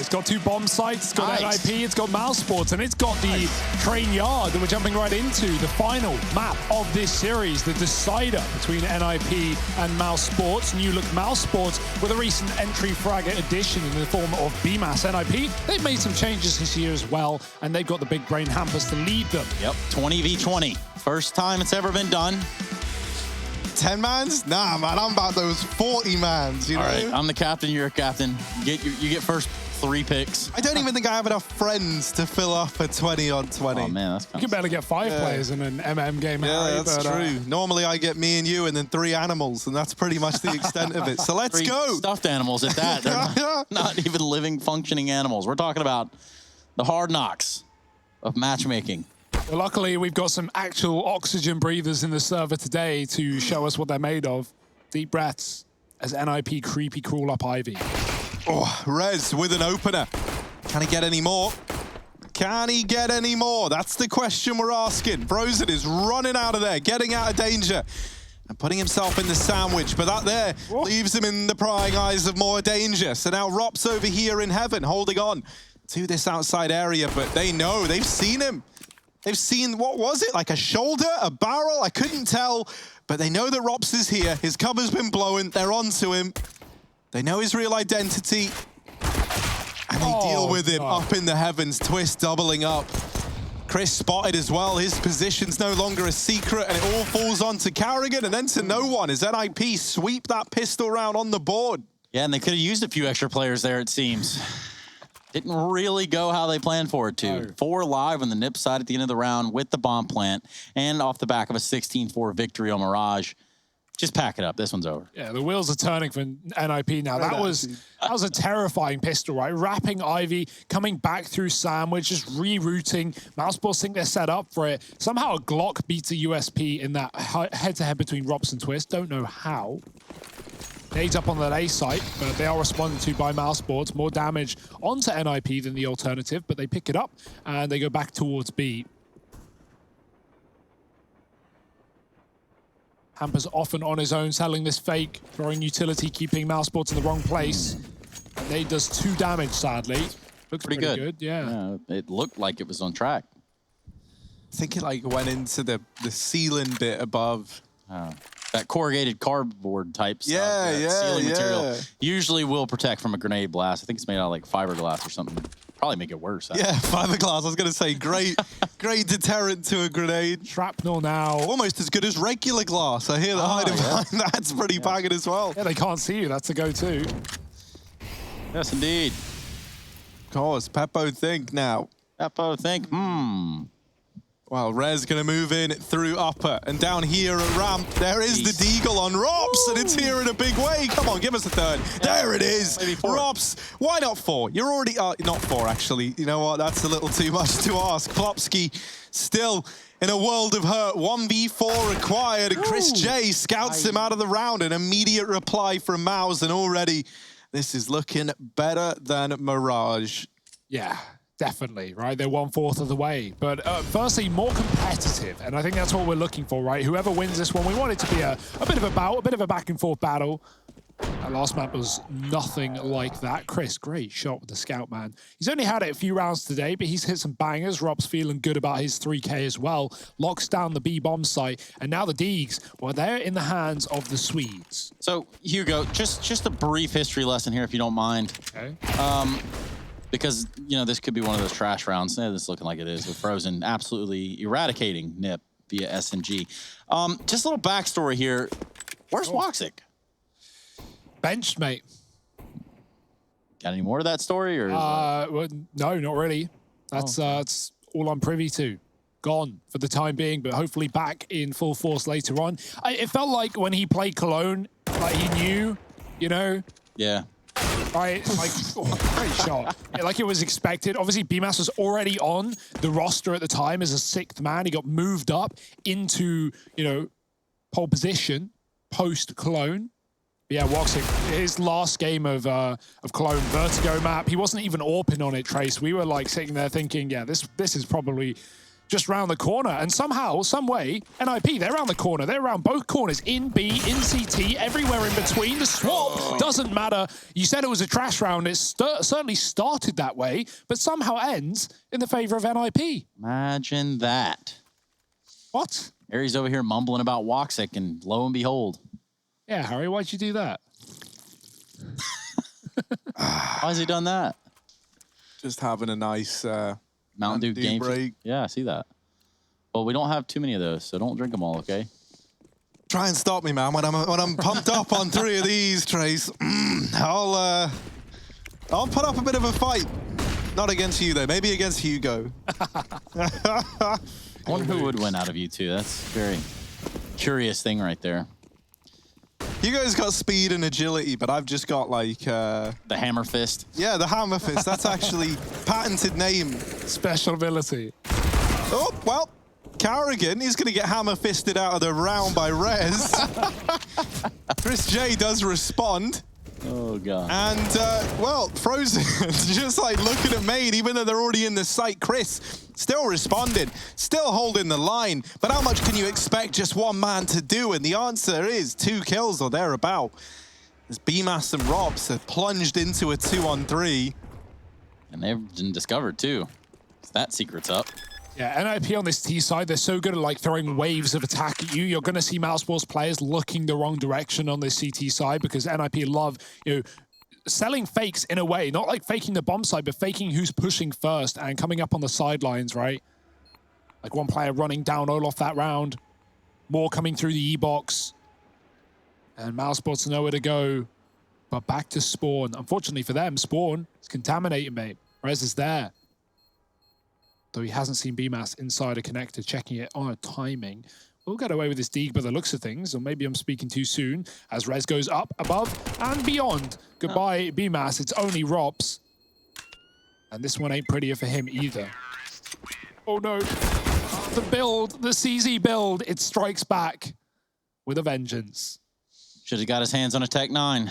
It's got 2 bomb sites, it's got Nice. NIP, it's got mousesports, and it's got the train yard that we're jumping right into, the final map of this series, the decider between NIP and mousesports. New look mousesports with a recent entry fragger addition in the form of Pyjamas. NIP, they've made some changes this year as well, and they've got the big brain Hampers to lead them. Yep, 20v20. First time it's ever been done. 10 mans? Nah, man, I'm about those 40 mans, you know? All right, I'm the captain, you're a captain. You get first 3 picks. I don't even think I have enough friends to fill up a 20 on 20. Oh, man, that's You kind can barely get 5 players in an MM game. Yeah, Harry, that's but, true. Normally I get me and you and then 3 animals, and that's pretty much the extent of it. So let's 3 go. stuffed animals at that. They're not even living, functioning animals. We're talking about the hard knocks of matchmaking. Well, luckily, we've got some actual oxygen breathers in the server today to show us what they're made of. Deep breaths as NIP creepy crawl up Ivy. Oh, Rez with an opener. Can he get any more? Can he get any more? That's the question we're asking. Frozen is running out of there, getting out of danger, and putting himself in the sandwich. But that there leaves him in the prying eyes of more danger. So now Rop's over here in heaven, holding on to this outside area. But they know, they've seen him. They've seen, what was it? Like a shoulder, a barrel? I couldn't tell. But they know that Rops is here. His cover's been blown. They're onto him. They know his real identity. And they deal with him up in the heavens. Twist doubling up. Chris spotted as well. His position's no longer a secret, and it all falls onto Carrigan and then to no one as NIP sweep that pistol round on the board. Yeah, and they could have used a few extra players there, it seems. Didn't really go how they planned for it to. No. 4 live on the NIP side at the end of the round with the bomb plant, and off the back of a 16-4 victory on Mirage. Just pack it up. This one's over. Yeah, the wheels are turning for NIP now. That was a terrifying pistol, right? Wrapping Ivy, coming back through Sandwich, just rerouting. Mousesports think they're set up for it. Somehow a Glock beats a USP in that head-to-head between Rops and Twist. Don't know how. Nades up on that A site, but they are responded to by mousesports. More damage onto NIP than the alternative, but they pick it up and they go back towards B. Hampers often on his own, selling this fake, throwing utility, keeping mousesports in the wrong place. And Nade does 2 damage, sadly. Looks pretty good. Yeah. It looked like it was on track. I think it like went into the ceiling bit above. That corrugated cardboard type stuff. Yeah, that yeah, ceiling material yeah. usually will protect from a grenade blast. I think it's made out of like fiberglass or something. Probably make it worse. Yeah, fiberglass. I was going to say great deterrent to a grenade. Shrapnel now. Almost as good as regular glass. I hear the hiding behind that's pretty banging as well. Yeah, they can't see you. That's a go-to. Yes, indeed. Of course, Peppo think now. Peppo think, Well, Rez going to move in through upper, and down here at ramp, there is the deagle on Rops, and it's here in a big way. Come on, give us a third. Yeah, there it is. Rops, why not 4? You're already, not 4 actually. You know what, that's a little too much to ask. Klopski still in a world of hurt. 1v4 required, and Chris J scouts him out of the round. An immediate reply from Mouse, and already this is looking better than Mirage. Yeah. Definitely, right? They're 1/4 of the way. But firstly, more competitive. And I think that's what we're looking for, right? Whoever wins this one, we want it to be a bit of a bout, a bit of a back-and-forth battle. That last map was nothing like that. Chris, great shot with the scout, man. He's only had it a few rounds today, but he's hit some bangers. Rob's feeling good about his 3K as well. Locks down the B-bomb site. And now the Deegs, well, they're in the hands of the Swedes. So, Hugo, just a brief history lesson here, if you don't mind. Okay. Because, you know, this could be one of those trash rounds. This is looking like it is with Frozen absolutely eradicating NIP via SMG. Just a little backstory here. Where's Woxic? Benched, mate. Got any more to that story? Or well, no, not really. That's all I'm privy to. Gone for the time being, but hopefully back in full force later on. It felt like when he played Cologne, like he knew, you know? Yeah. Right, like, great shot. Yeah, like it was expected. Obviously, Pyjamas was already on the roster at the time as a 6th man. He got moved up into, you know, pole position post-Cologne. But yeah, Woxic, his last game of Cologne Vertigo map, he wasn't even AWPing on it, Trace. We were like sitting there thinking, yeah, this is probably just round the corner. And somehow, some way, NIP, they're around the corner. They're around both corners, in B, in CT, everywhere in between. The swap doesn't matter. You said it was a trash round. It certainly started that way, but somehow ends in the favor of NIP. Imagine that. What? Harry's over here mumbling about Woxic, and lo and behold. Yeah, Harry, why'd you do that? Why has he done that? Just having a nice Mountain Dew game break. Yeah, I see that. Well, we don't have too many of those, so don't drink them all, okay? Try and stop me, man. When I'm pumped up on 3 of these, Trace, I'll put up a bit of a fight. Not against you though. Maybe against Hugo. I wonder who would win out of you two. That's a very curious thing right there. Hugo's got speed and agility, but I've just got like the hammer fist. Yeah, the hammer fist. That's actually patented name. Special ability. Oh well, Carrigan. He's gonna get hammer fisted out of the round by Rez. Chris J does respond. Oh god. And well, Frozen just like looking at Maid, even though they're already in the site. Chris still responded, still holding the line. But how much can you expect just one man to do? And the answer is 2 kills or thereabout. As Pyjamas and Robs have plunged into a 2-on-3. And they've been discovered too. So that secret's up. Yeah, NIP on this T side, they're so good at like throwing waves of attack at you. You're going to see mousesports players looking the wrong direction on this CT side because NIP love, selling fakes in a way, not like faking the bomb side, but faking who's pushing first and coming up on the sidelines, right? Like one player running down all off that round, more coming through the E-box, and mousesports nowhere to go, but back to Spawn. Unfortunately for them, Spawn is contaminated, mate. Rez is there. Though he hasn't seen Pyjamas inside a connector, checking it on a timing. We'll get away with this Deeg by the looks of things, or maybe I'm speaking too soon, as Rez goes up, above, and beyond. Goodbye, Pyjamas. It's only Robs. And this one ain't prettier for him either. Oh no. The build, the CZ build, it strikes back with a vengeance. Should have got his hands on a Tech 9.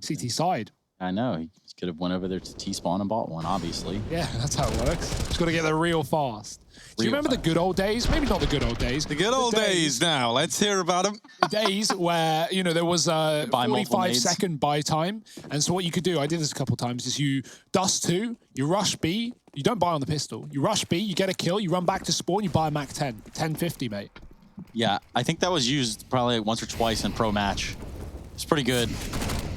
CT side. I know. He could have went over there to T-spawn and bought one, obviously. Yeah, that's how it works. Just got to get there real fast. Do you remember the good old days? Maybe not the good old days. The good old days now. Let's hear about them. The days where, there was a 45-second buy time. And so what you could do, I did this a couple times, is you dust 2, you rush B, you don't buy on the pistol. You rush B, you get a kill, you run back to spawn, you buy a Mac 10. 1050, mate. Yeah, I think that was used probably once or twice in pro match. It's pretty good.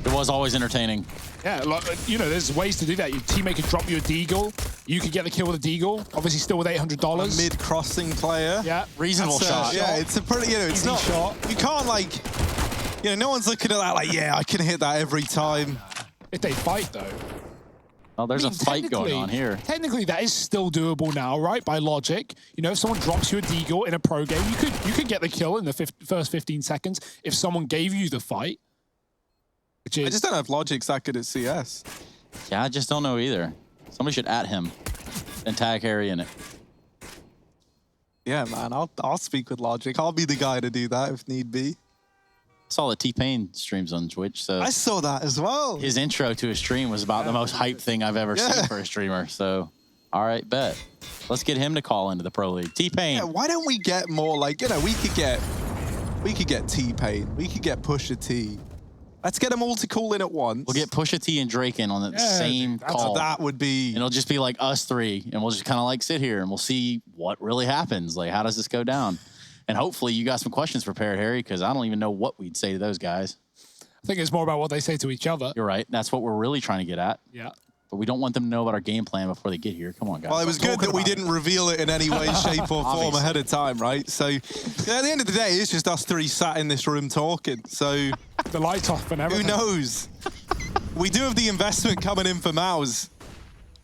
It was always entertaining. Yeah, like, there's ways to do that. Your teammate could drop you a deagle. You could get the kill with a deagle. Obviously, still with $800. A mid-crossing player. Yeah, reasonable shot. Yeah, it's a pretty, it's easy not, shot. You can't like, no one's looking at that like, yeah, I can hit that every time. If they fight, though. Oh, there's a fight going on here. Technically, that is still doable now, right? By logic. If someone drops you a deagle in a pro game, you could get the kill in the first 15 seconds if someone gave you the fight. Which is, I just don't know if Logic's that good at CS. Yeah, I just don't know either. Somebody should at him and tag Harry in it. Yeah, man, I'll speak with Logic. I'll be the guy to do that if need be. Saw that T-Pain streams on Twitch, so I saw that as well. His intro to his stream was about the most hype thing I've ever seen for a streamer. So, all right, bet. Let's get him to call into the Pro League. T-Pain. Yeah, why don't we get more like, we could get T-Pain, we could get Pusha T. Let's get them all to call in at once. We'll get Pusha T and Drake in on the same call. That would be... And it'll just be like us 3, and we'll just kind of like sit here and we'll see what really happens. Like, how does this go down? And hopefully you got some questions prepared, Harry, because I don't even know what we'd say to those guys. I think it's more about what they say to each other. You're right. That's what we're really trying to get at. Yeah. But we don't want them to know about our game plan before they get here. Come on, guys. Well, it was good that we didn't reveal it in any way, shape, or form ahead of time, right? So, at the end of the day, it's just us 3 sat in this room talking. So, the lights off and everything. Who knows? We do have the investment coming in for Mouse.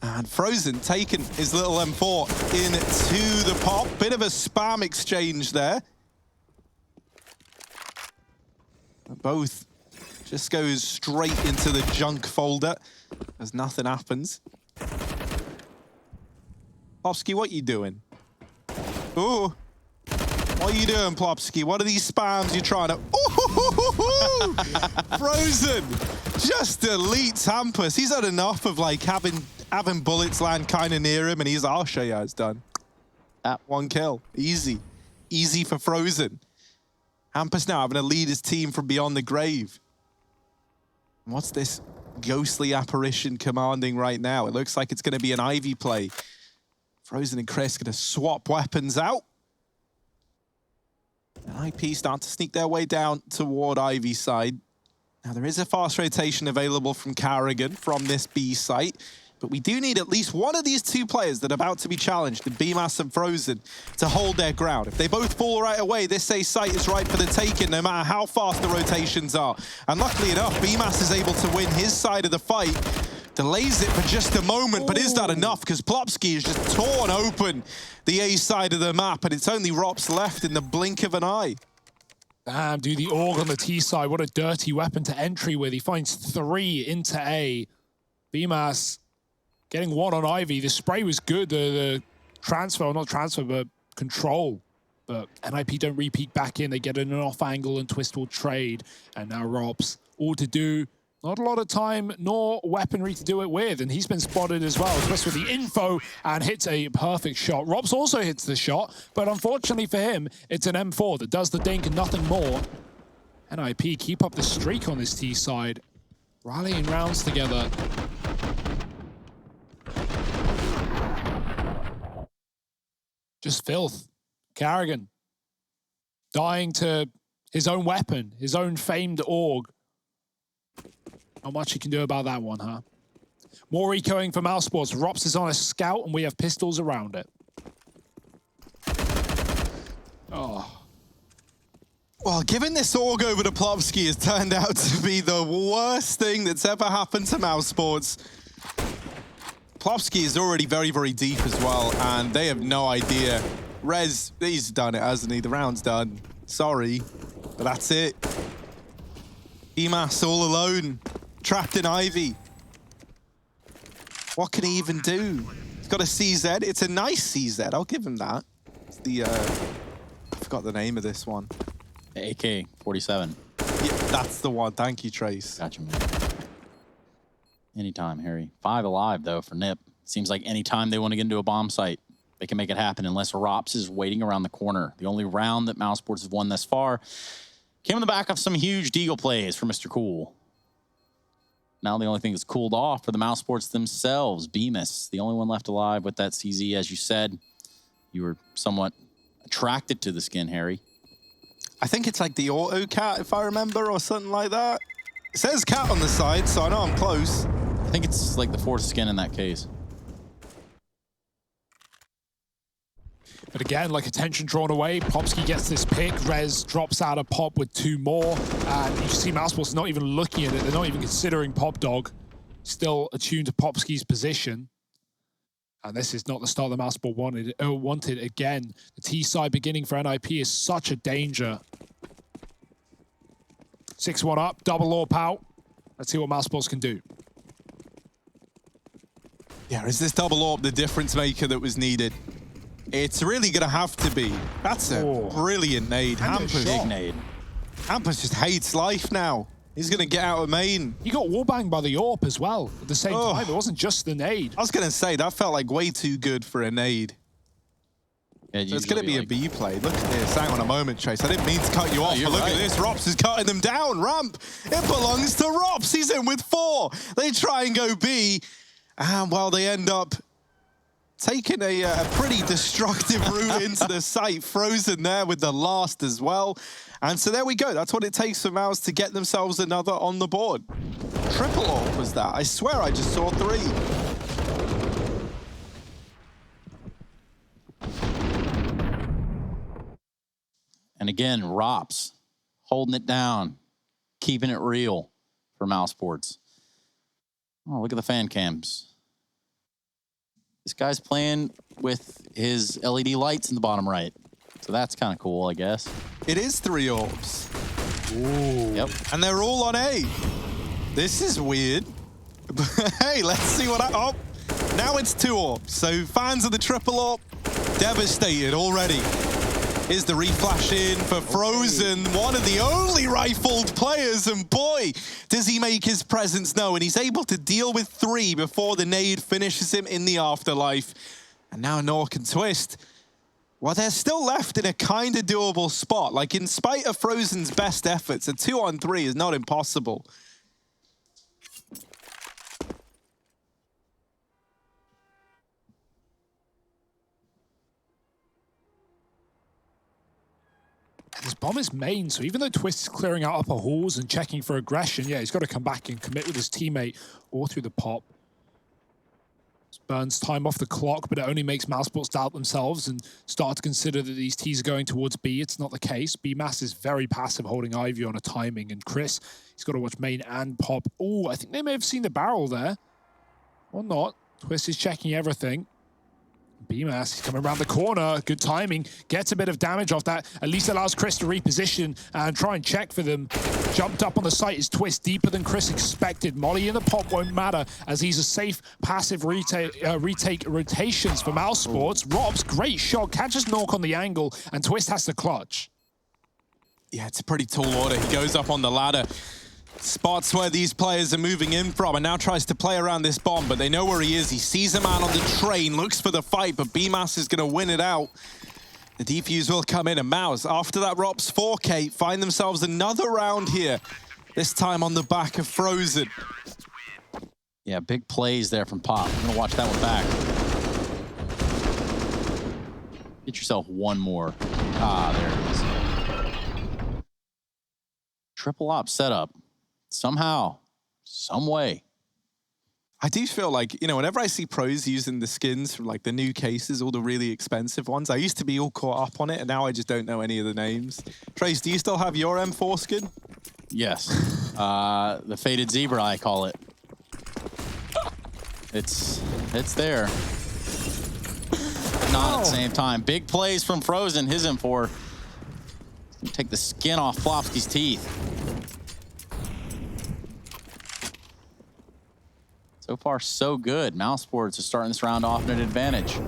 And Frozen taking his little M4 into the pop. Bit of a spam exchange there. Both just goes straight into the junk folder as nothing happens. Plopsky, what you doing? Ooh. What are you doing, Plopsky? What are these spams you're trying to... Ooh! Frozen just deletes Hampus. He's had enough of like having bullets land kind of near him, and he's like, I'll show you how it's done. 1 kill. Easy. Easy for Frozen. Hampus now having to lead his team from beyond the grave. What's this ghostly apparition commanding right now? It looks like it's going to be an Ivy play. Frozen and Chris going to swap weapons out. And IP start to sneak their way down toward Ivy's side. Now, there is a fast rotation available from Carrigan from this B site, but we do need at least one of these two players that are about to be challenged, the Pyjamas and Frozen, to hold their ground. If they both fall right away, this A site is right for the taking, no matter how fast the rotations are. And luckily enough, Pyjamas is able to win his side of the fight. Delays it for just a moment, but is that enough? Because Plopsky has just torn open the A side of the map, and it's only Rops left in the blink of an eye. Damn, dude, the AUG on the T side, what a dirty weapon to entry with. He finds 3 into A. Pyjamas getting 1 on Ivy. The spray was good, the transfer, or not transfer, but control. But NIP don't repeat back in. They get an off angle and Twist will trade. And now Rops, all to do. Not a lot of time nor weaponry to do it with, and he's been spotted as well. Twist with the info and hits a perfect shot. Robs also hits the shot, but unfortunately for him, it's an M4 that does the dink and nothing more. NIP keep up the streak on this T side, rallying rounds together. Just filth. Carrigan dying to his own weapon, his own famed AUG. Not much you can do about that one, huh? More ecoing for mousesports. Rops is on a scout, and we have pistols around it. Oh. Well, giving this AUG over to Plopsky has turned out to be the worst thing that's ever happened to mousesports. Plopsky is already very, very deep as well, and they have no idea. Rez, he's done it, hasn't he? The round's done. Sorry, but that's it. Pyjamas all alone. Trapped in Ivy. What can he even do? He's got a CZ. It's a nice CZ. I'll give him that. It's the, I forgot the name of this one. The AK-47. Yeah, that's the one. Thank you, Trace. Gotcha, man. Anytime, Harry. 5 alive, though, for Nip. Seems like anytime they want to get into a bomb site, they can make it happen unless Rops is waiting around the corner. The only round that mousesports has won thus far came on the back of some huge Deagle plays for Mr. Cool. Now the only thing that's cooled off for the mousesports themselves, Bemis, the only one left alive with that CZ. As you said, you were somewhat attracted to the skin, Harry. I think it's like the auto cat, if I remember, or something like that. It says cat on the side, so I know I'm close. I think it's like the forced skin in that case. But again, like attention drawn away, Popsky gets this pick, Rez drops out a pop with 2 more, and you see mousesports not even looking at it, they're not even considering Pop Dog. Still attuned to Popsky's position. And this is not the start the mousesport wanted again. The T side beginning for NIP is such a danger. 6-1 up, double AWP out. Let's see what mousesports can do. Yeah, is this double AWP the difference maker that was needed? It's really going to have to be. That's a brilliant nade. Hampus. Big nade. Hampus just hates life now. He's going to get out of main. He got wallbanged by the AWP as well at the same time. It wasn't just the nade. I was going to say, that felt like way too good for a nade. Yeah, So it's going to be like a B play. Look at this. Hang on a moment, Trace. I didn't mean to cut you off, but look at this. Rops is cutting them down. Ramp. It belongs to Rops. He's in with 4. They try and go B. And, well, they end up taking a pretty destructive route into the site. Frozen there with the last as well. And so there we go. That's what it takes for Mouse to get themselves another on the board. Triple AWP was that. I swear I just saw 3. And again, Rops holding it down, keeping it real for mousesports. Oh, look at the fan cams. This guy's playing with his LED lights in the bottom right. So that's kind of cool, I guess. It is 3 AWPs. Ooh. Yep. And they're all on A. This is weird. Hey, let's see what oh, now it's 2 AWPs. So fans of the triple AWP, devastated already. Here's the reflash in for Frozen, one of the only rifled players, and boy, does he make his presence known. He's able to deal with 3 before the nade finishes him in the afterlife. And now Nork and Twist Well, they're still left in a kind of doable spot. Like, in spite of Frozen's best efforts, a 2-on-3 is not impossible. This bomb is main, so even though Twist is clearing out upper halls and checking for aggression, yeah, he's got to come back and commit with his teammate or through the pop. This burns time off the clock, but it only makes mousesports doubt themselves and start to consider that these T's are going towards B. It's not the case. B-Mass is very passive, holding Ivy on a timing, and Chris, he's got to watch main and pop. Oh, I think they may have seen the barrel there. Or not. Twist is checking everything. B-Mass, he's coming around the corner. Good timing. Gets a bit of damage off that. At least allows Chris to reposition and try and check for them. Jumped up on the site is Twist, deeper than Chris expected. Molly in the pop won't matter as he's a safe, passive retake rotations for mousesports. Robs, great shot. Catches Nork on the angle, and Twist has to clutch. Yeah, it's a pretty tall order. He goes up on the ladder. Spots where these players are moving in from and now tries to play around this bomb, but they know where he is. He sees a man on the train, looks for the fight, but B-Mass is going to win it out. The defuse will come in, and Mouse, after that Rops 4K, find themselves another round here, this time on the back of Frozen. Yeah, big plays there from Pop. I'm going to watch that one back. Get yourself one more. Ah, there it is. Triple op setup. Somehow, some way. I do feel like, you know, whenever I see pros using the skins from like the new cases, all the really expensive ones, I used to be all caught up on it, and now I just don't know any of the names. Trace, do you still have your M4 skin? Yes. The Faded Zebra, I call it. It's there. But not at the same time. Big plays from Frozen, his M4. Take the skin off Flopsky's teeth. So far, so good. Mousesports is starting this round off at an advantage.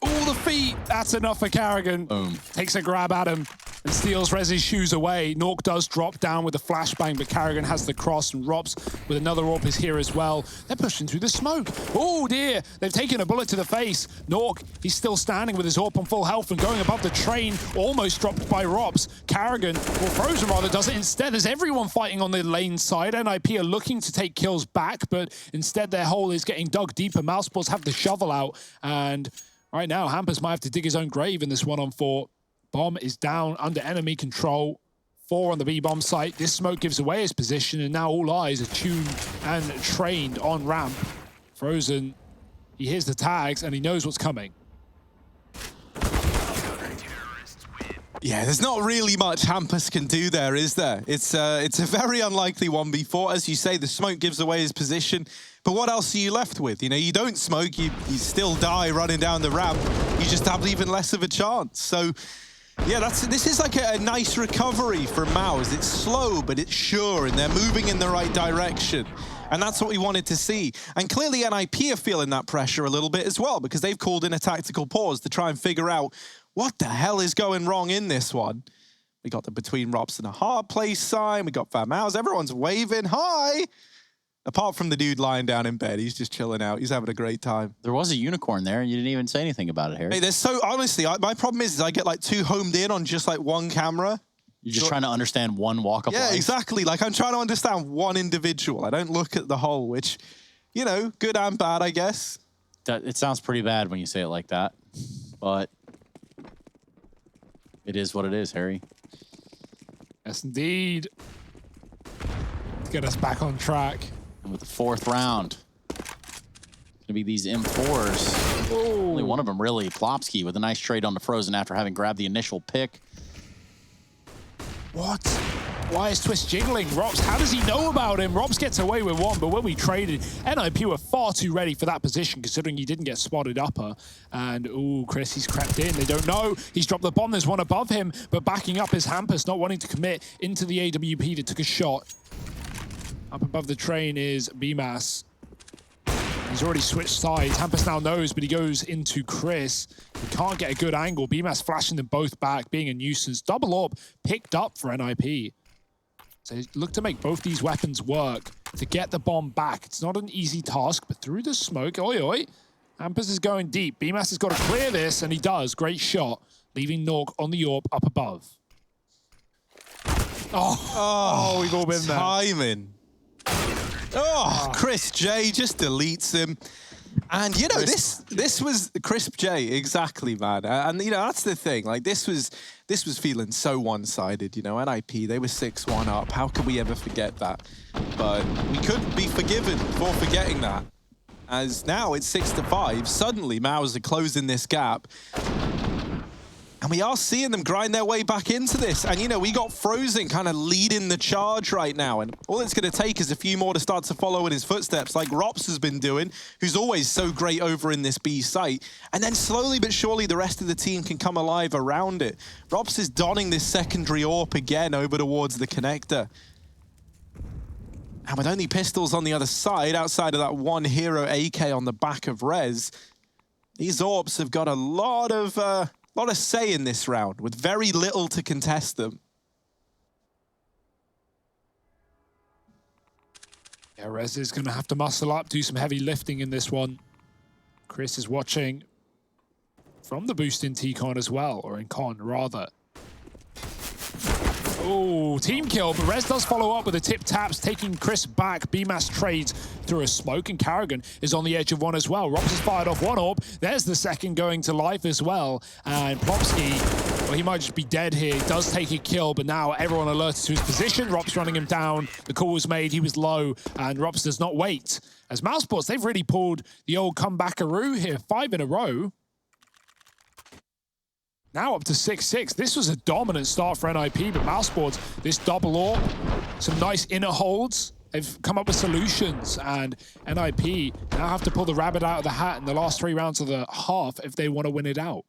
Oh, the feet! That's enough for Carrigan. Boom. Takes a grab at him and steals Rez's shoes away. Nork does drop down with a flashbang, but Carrigan has the cross, and Robs with another AWP is here as well. They're pushing through the smoke. Oh dear, they've taken a bullet to the face. Nork, he's still standing with his AWP on full health and going above the train, almost dropped by Robs. Carrigan, or Frozen rather, does it instead. There's everyone fighting on the lane side. NIP are looking to take kills back, but instead their hole is getting dug deeper. Mousesports have the shovel out, and right now Hampus might have to dig his own grave in this 1-on-4. Bomb is down under enemy control. 4 on the B-bomb site. This smoke gives away his position, and now all eyes are tuned and trained on ramp. Frozen, he hears the tags, and he knows what's coming. Yeah, there's not really much Hampus can do there, is there? It's a very unlikely 1v4. As you say, the smoke gives away his position. But what else are you left with? You know, you don't smoke, you still die running down the ramp. You just have even less of a chance. So, yeah, this is like a nice recovery for Mouse. It's slow, but it's sure, and they're moving in the right direction. And that's what we wanted to see. And clearly NIP are feeling that pressure a little bit as well, because they've called in a tactical pause to try and figure out what the hell is going wrong in this one. We got the between Robs and a hard place sign. We got Van Mouse. Everyone's waving hi. Apart from the dude lying down in bed. He's just chilling out. He's having a great time. There was a unicorn there, and you didn't even say anything about it, Harry. Hey, there's so, honestly, my problem is I get like too homed in on just like one camera. You're just trying to understand one walk of life. Yeah, exactly. Like, I'm trying to understand one individual. I don't look at the whole, which, you know, good and bad, I guess. It sounds pretty bad when you say it like that, but it is what it is, Harry. Yes, indeed. Let's get us back on track. And with the 4th round, it's going to be these M4s. Ooh. Only one of them, really. Plopsky with a nice trade on the Frozen after having grabbed the initial pick. What? Why is Twist jiggling? Robs, how does he know about him? Robs gets away with one, but when we traded, NIP were far too ready for that position, considering he didn't get spotted upper. And, ooh, Chris, he's crept in. They don't know. He's dropped the bomb. There's one above him, but backing up is Hampus, not wanting to commit into the AWP that took a shot. Up above the train is B-Mass. He's already switched sides. Hampus now knows, but he goes into Chris. He can't get a good angle. B-Mass flashing them both back, being a nuisance. Double AWP picked up for NIP. So look to make both these weapons work. to get the bomb back. It's not an easy task, but through the smoke, oi, oi. Hampers is going deep. Pyjamas has got to clear this, and he does. Great shot, leaving Nork on the AWP up above. Oh, we've all been there. Timing. Oh, Chris J just deletes him. And, you know, this was Crisp J, exactly, man. And, you know, that's the thing. Like, this was feeling so one-sided, you know. NIP, they were 6-1 up. How could we ever forget that? But we couldn't be forgiven for forgetting that. As now it's 6-5. Suddenly, Mouse are closing this gap. And we are seeing them grind their way back into this. And, you know, we got Frozen kind of leading the charge right now. And all it's going to take is a few more to start to follow in his footsteps, like Rops has been doing, who's always so great over in this B site. And then slowly but surely, the rest of the team can come alive around it. Rops is donning this secondary AWP again over towards the connector. And with only pistols on the other side, outside of that one hero AK on the back of Rez, these AWPs have got a lot of say in this round, with very little to contest them. Yeah, Rez is going to have to muscle up, do some heavy lifting in this one. Chris is watching from the boost in T-Con as well, or in Con, rather. Oh, team kill, but Rez does follow up with the tip taps, taking Chris back. Pyjamas trades through a smoke, and Karrigan is on the edge of one as well. Rops has fired off one AWP. There's the second going to life as well. And Plopsky, well, he might just be dead here. He does take a kill, but now everyone alerted to his position. Rops running him down. The call was made. He was low, and Rops does not wait. As mousesports, they've really pulled the old comebackaroo here. 5 in a row. Now up to 6-6. This was a dominant start for NIP, but mousesports, this double AWP, some nice inner holds. They've come up with solutions, and NIP now have to pull the rabbit out of the hat in the last 3 rounds of the half if they want to win it out.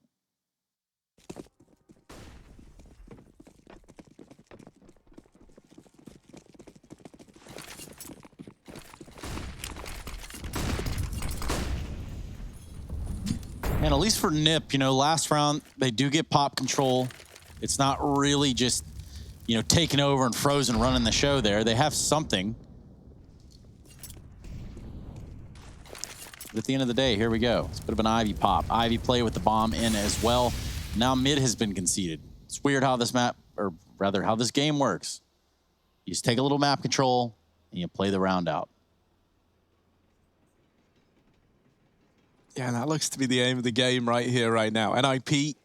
And at least for Nip, you know, last round, they do get pop control. It's not really just, you know, taking over and Frozen running the show there. They have something. But at the end of the day, here we go. It's a bit of an Ivy pop. Ivy play with the bomb in as well. Now mid has been conceded. It's weird how this map, or rather how this game works. You just take a little map control and you play the round out. Yeah, that looks to be the aim of the game right here, right now. NIP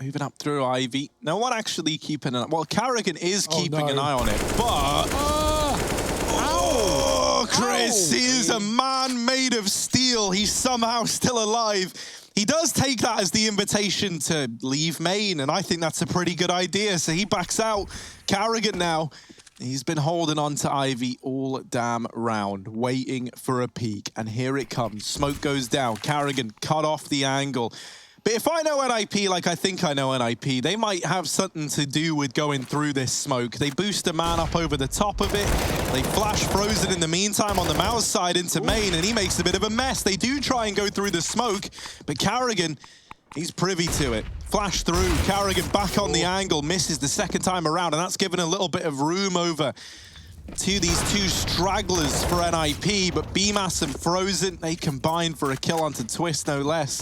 moving up through Ivy. No one actually keeping an eye. Well, Karrigan is keeping an eye on it, but... Oh, Chris, he is a man made of steel. He's somehow still alive. He does take that as the invitation to leave main, and I think that's a pretty good idea. So he backs out. Karrigan now, he's been holding on to Ivy all damn round, waiting for a peek. And here it comes. Smoke goes down. Karrigan cut off the angle. But if I know NIP like I think I know NIP, they might have something to do with going through this smoke. They boost a man up over the top of it. They flash Frozen in the meantime on the mouse side into main, and he makes a bit of a mess. They do try and go through the smoke, but Karrigan, he's privy to it. Flash through, Karrigan back on the angle, misses the second time around, and that's given a little bit of room over to these 2 stragglers for NIP, but Pyjamas and Frozen, they combine for a kill onto Twist, no less.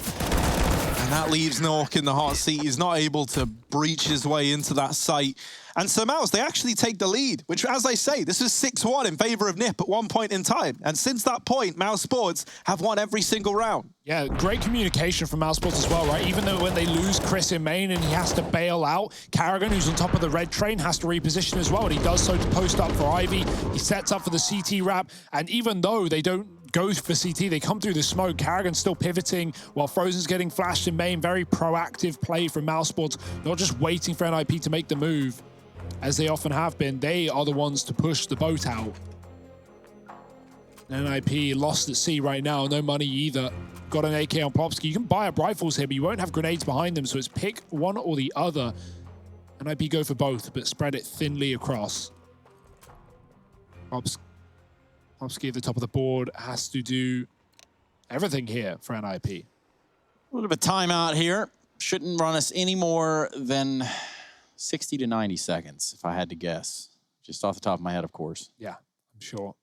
And that leaves Nork in the hot seat. He's not able to breach his way into that site. And so Mouse, they actually take the lead, which, as I say, this is 6-1 in favor of Nip at one point in time. And since that point, mousesports have won every single round. Yeah, great communication from mousesports as well, right? Even though when they lose Chris in main and he has to bail out, Karrigan, who's on top of the red train, has to reposition as well. And he does so to post up for Ivy. He sets up for the CT wrap. And even though they don't go for CT, they come through the smoke. Karrigan's still pivoting while Frozen's getting flashed in main. Very proactive play from mousesports, not just waiting for NIP to make the move, as they often have been. They are the ones to push the boat out. NIP lost at sea right now, no money either. Got an AK on Plopsky. You can buy up rifles here, but you won't have grenades behind them, so it's pick one or the other. NIP go for both, but spread it thinly across. Plopsky at the top of the board has to do everything here for NIP. A little bit of timeout here. Shouldn't run us any more than 60 to 90 seconds, if I had to guess. Just off the top of my head, of course. Yeah, I'm sure.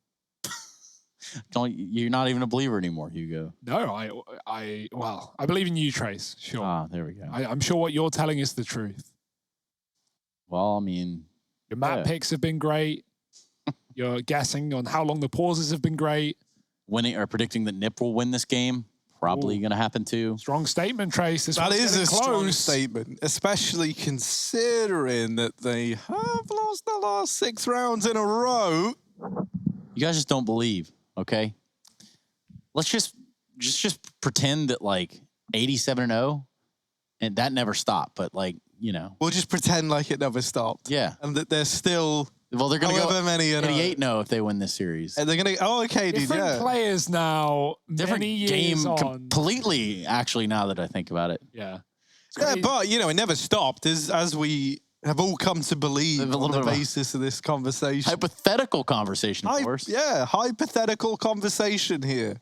You're not even a believer anymore, Hugo. No, well, I believe in you, Trace. Sure. Ah, there we go. I'm sure what you're telling is the truth. Well, I mean, Your map picks have been great. You're guessing on how long the pauses have been great. Winning or predicting that Nip will win this game, probably going to happen too. Strong statement, Trace. That is a strong statement, especially considering that they have lost the last 6 rounds in a row. You guys just don't believe, okay? Let's just pretend that like 87-0, and that never stopped. But like, you know, we'll just pretend like it never stopped. Yeah, and that they're still. Well, they're going to go 88-0 if they win this series. And they're going to. Oh, okay, dude. Different players now. Different many years game on. completely. Actually, now that I think about it. Yeah. Yeah, but you know, it never stopped. As we have all come to believe on the basis of this conversation. Hypothetical conversation, of course. Yeah, hypothetical conversation here.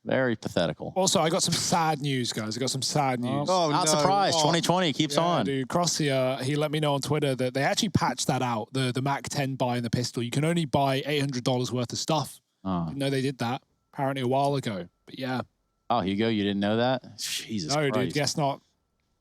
Very pathetical. Also, I got some sad news, guys. I got some sad news. Oh, not surprised. 2020 keeps on. Dude, Crossy, he let me know on Twitter that they actually patched that out. The Mac 10 buy and the pistol. You can only buy $800 worth of stuff. Didn't know they did that apparently a while ago. But yeah. Oh, Hugo, you didn't know that? Jesus Christ. No, dude, guess not.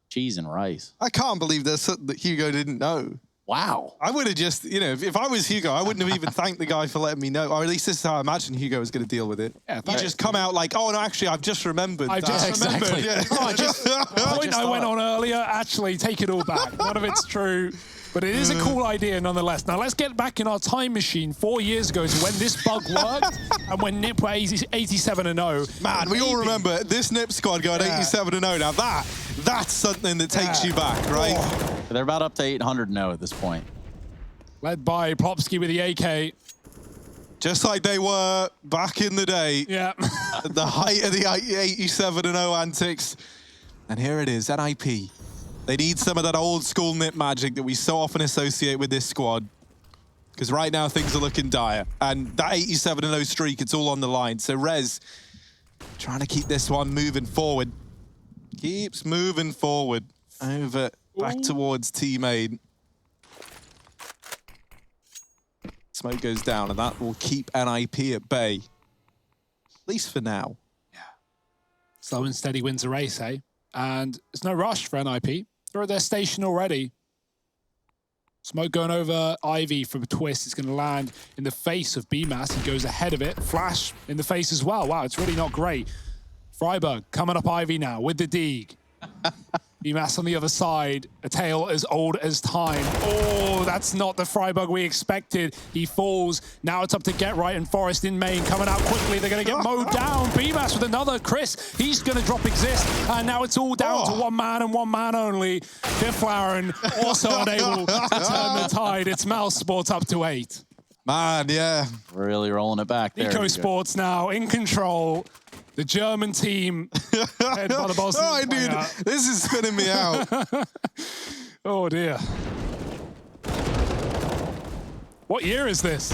Cheese and rice. I can't believe that Hugo didn't know. Wow. I would have just, you know, if I was Hugo, I wouldn't have even thanked the guy for letting me know. Or at least this is how I imagine Hugo was going to deal with it. Yeah, you just come out like, oh, no, actually, I've just remembered. I just remembered. Yeah. The point I went on earlier, actually, take it all back. None of it's true. But it is a cool idea nonetheless. Now, let's get back in our time machine 4 years ago to when this bug worked and when Nip were 87-0. Man, we all remember this Nip squad going 87-0. Now, that's something that takes you back, right? Oh. They're about up to 800-0 at this point. Led by Plopsky with the AK. Just like they were back in the day. Yeah. At the height of the 87-0 antics. And here it is, NIP. They need some of that old school Nip magic that we so often associate with this squad. Because right now things are looking dire. And that 87-0 streak, it's all on the line. So Rez trying to keep this one moving forward. Keeps moving forward. Over back towards teammate. Smoke goes down and that will keep NIP at bay. At least for now. Yeah. Slow and steady wins the race, eh? And there's no rush for NIP. They're at their station already. Smoke going over Ivy from a twist. It's going to land in the face of Pyjamas. He goes ahead of it. Flash in the face as well. Wow, it's really not great. Freiburg coming up Ivy now with the Deeg. Pyjamas on the other side. A tale as old as time. Oh, that's not the Freiburg we expected. He falls. Now it's up to Get Right and Forest in main. Coming out quickly. They're going to get mowed down. Pyjamas with another. Chris, he's going to drop Exist. And now it's all down to one man and one man only. Fifth Laren also unable to turn the tide. It's mousesports up to 8. Man, yeah. Really rolling it back there. Eco Sports now in control. The German team, led by the Bosnian All right, dude, this is spinning me out. Oh, dear. What year is this?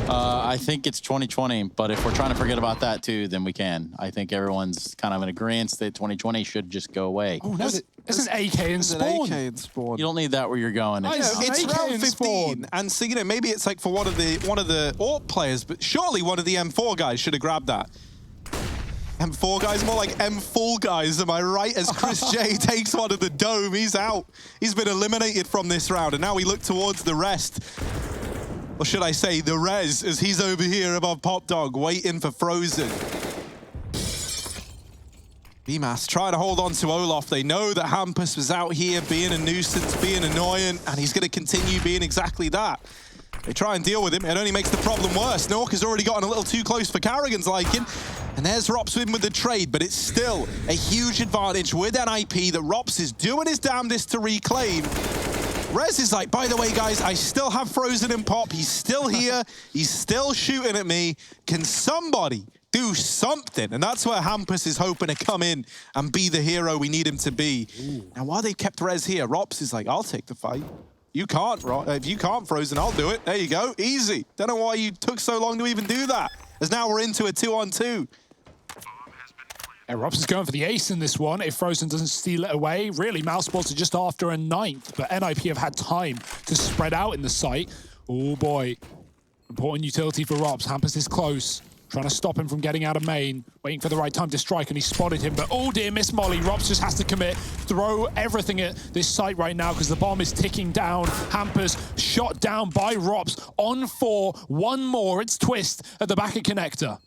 I think it's 2020, but if we're trying to forget about that too, then we can. I think everyone's kind of in agreement that 2020 should just go away. Oh, no, it's an AK in Spawn. AK in Spawn. You don't need that where you're going. It's round 15, and so, you know, maybe it's like for one of the AWP players, but surely one of the M4 guys should have grabbed that. M4 guys, more like M4 guys, am I right? As Chris J takes one of the dome, he's out. He's been eliminated from this round, and now we look towards the rest. Or should I say, the Rez, as he's over here above Pop Dog, waiting for Frozen. Pyjamas trying to hold on to Olaf. They know that Hampus was out here being a nuisance, being annoying, and he's going to continue being exactly that. They try and deal with him. It only makes the problem worse. Nork has already gotten a little too close for Carrigan's liking. And there's Ropswin with the trade, but it's still a huge advantage with NIP that Rops is doing his damnedest to reclaim. Rez is like, by the way, guys, I still have Frozen and Pop. He's still here. He's still shooting at me. Can somebody do something? And that's where Hampus is hoping to come in and be the hero we need him to be. Ooh. Now, while they kept Rez here, Rops is like, I'll take the fight. You can't, if you can't, Frozen, I'll do it. There you go, easy. Don't know why you took so long to even do that. As now we're into a 2-on-2. Yeah, Robs is going for the ace in this one. If Frozen doesn't steal it away, really, mousesports are just after a 9th, but NIP have had time to spread out in the site. Oh boy, important utility for Robs. Hampus is close. trying to stop him from getting out of main, waiting for the right time to strike, and he spotted him, but oh dear, miss Molly. Rops just has to commit, throw everything at this site right now because the bomb is ticking down. Hampers shot down by Rops on 4. One more, it's Twist at the back of Connector.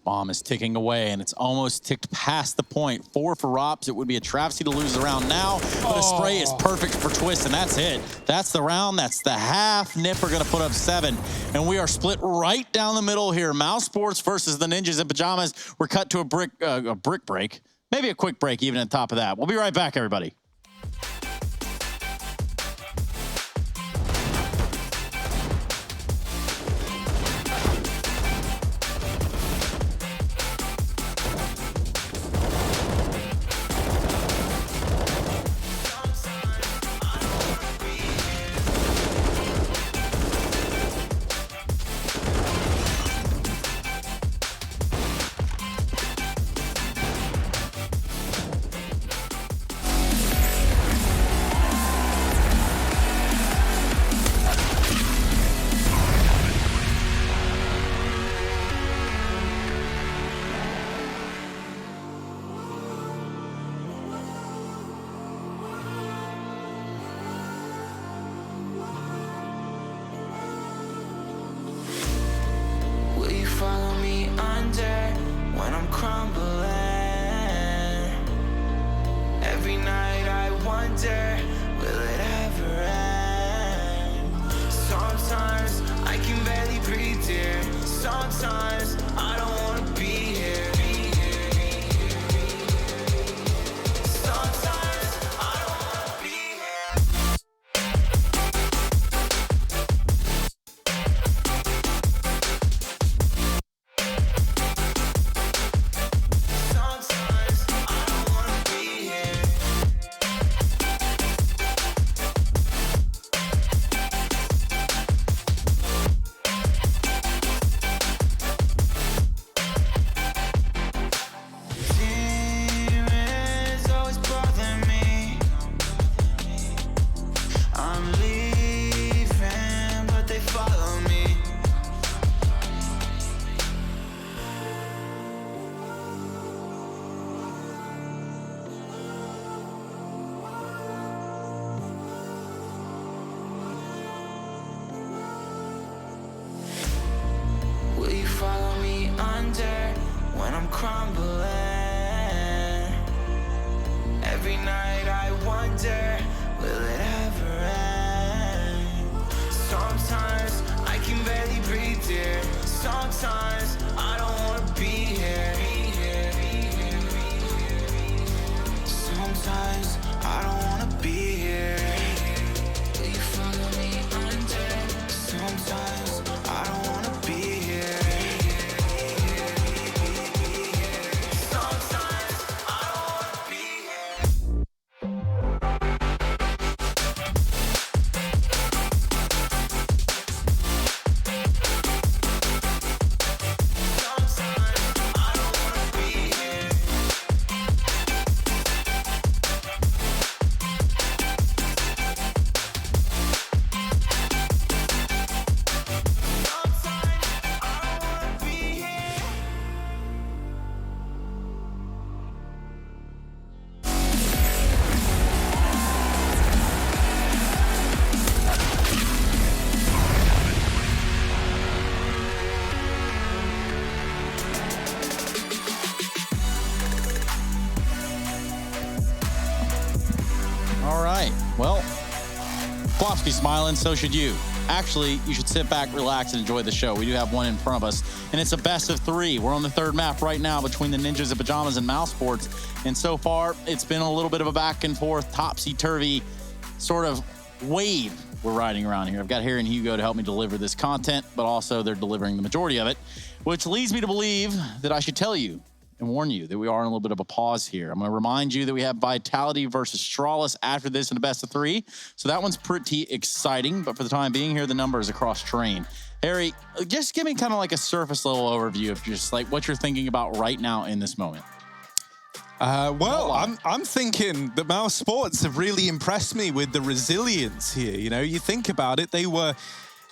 Bomb is ticking away, and it's almost ticked past the point. 4 for Rops. It would be a travesty to lose the round now, but a spray is perfect for Twist, and that's it. That's the round. That's the half. Nip are going to put up 7, and we are split right down the middle here. mousesports versus the Ninjas in Pyjamas. We're cut to a brick break. Maybe a quick break even at the top of that. We'll be right back, everybody. Follow me under when I'm crumbling. Every night I wonder, will it ever end? Sometimes I can barely breathe, dear. Sometimes I don't want to be here. Sometimes I don't want to be here. Follow me under when I'm crumbling. Every night I wonder, will it ever end? Sometimes I can barely breathe, dear. Sometimes I don't want to be here. Sometimes I don't want to be here. Will you follow me under? Sometimes I don't want to be here. All right, well, Flopsky smiling, so should you. Actually, you should sit back, relax, and enjoy the show. We do have one in front of us, and it's a best of 3. We're on the 3rd map right now between the Ninjas in Pyjamas and mousesports, and so far, it's been a little bit of a back and forth, topsy-turvy sort of wave we're riding around here. I've got Harry and Hugo to help me deliver this content, but also they're delivering the majority of it, which leads me to believe that I should tell you and warn you that we are in a little bit of a pause here. I'm going to remind you that we have Vitality versus Strawless after this in a best of 3. So that one's pretty exciting, but for the time being here, the number is across train. Harry, just give me kind of like a surface level overview of just like what you're thinking about right now in this moment. Well, I'm thinking that mousesports have really impressed me with the resilience here. You know, you think about it, they were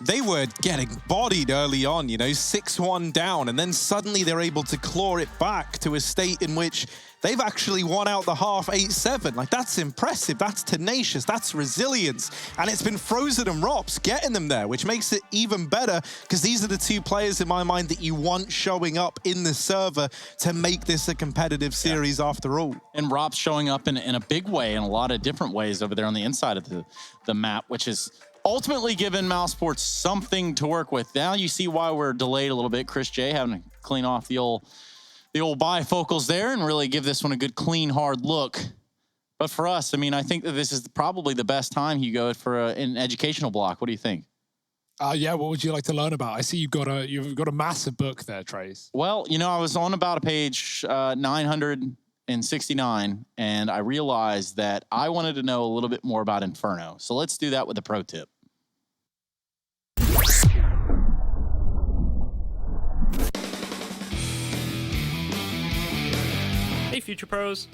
they were getting bodied early on, you know, 6-1 down, and then suddenly they're able to claw it back to a state in which they've actually won out the half 8-7. Like, that's impressive, that's tenacious, that's resilience, and it's been Frozen and Rops getting them there, which makes it even better, because these are the two players in my mind that you want showing up in the server to make this a competitive series after all. And Rops showing up in a big way, in a lot of different ways over there on the inside of the map, which is ultimately given mousesports something to work with. Now you see why we're delayed a little bit. Chris J having to clean off the old bifocals there and really give this one a good, clean, hard look. But for us, I mean, I think that this is probably the best time, Hugo, for an educational block. What do you think? Yeah, what would you like to learn about? I see you've got a massive book there, Trace. Well, you know, I was on about a page 969, and I realized that I wanted to know a little bit more about Inferno. So let's do that with a pro tip. Hey Future Pros!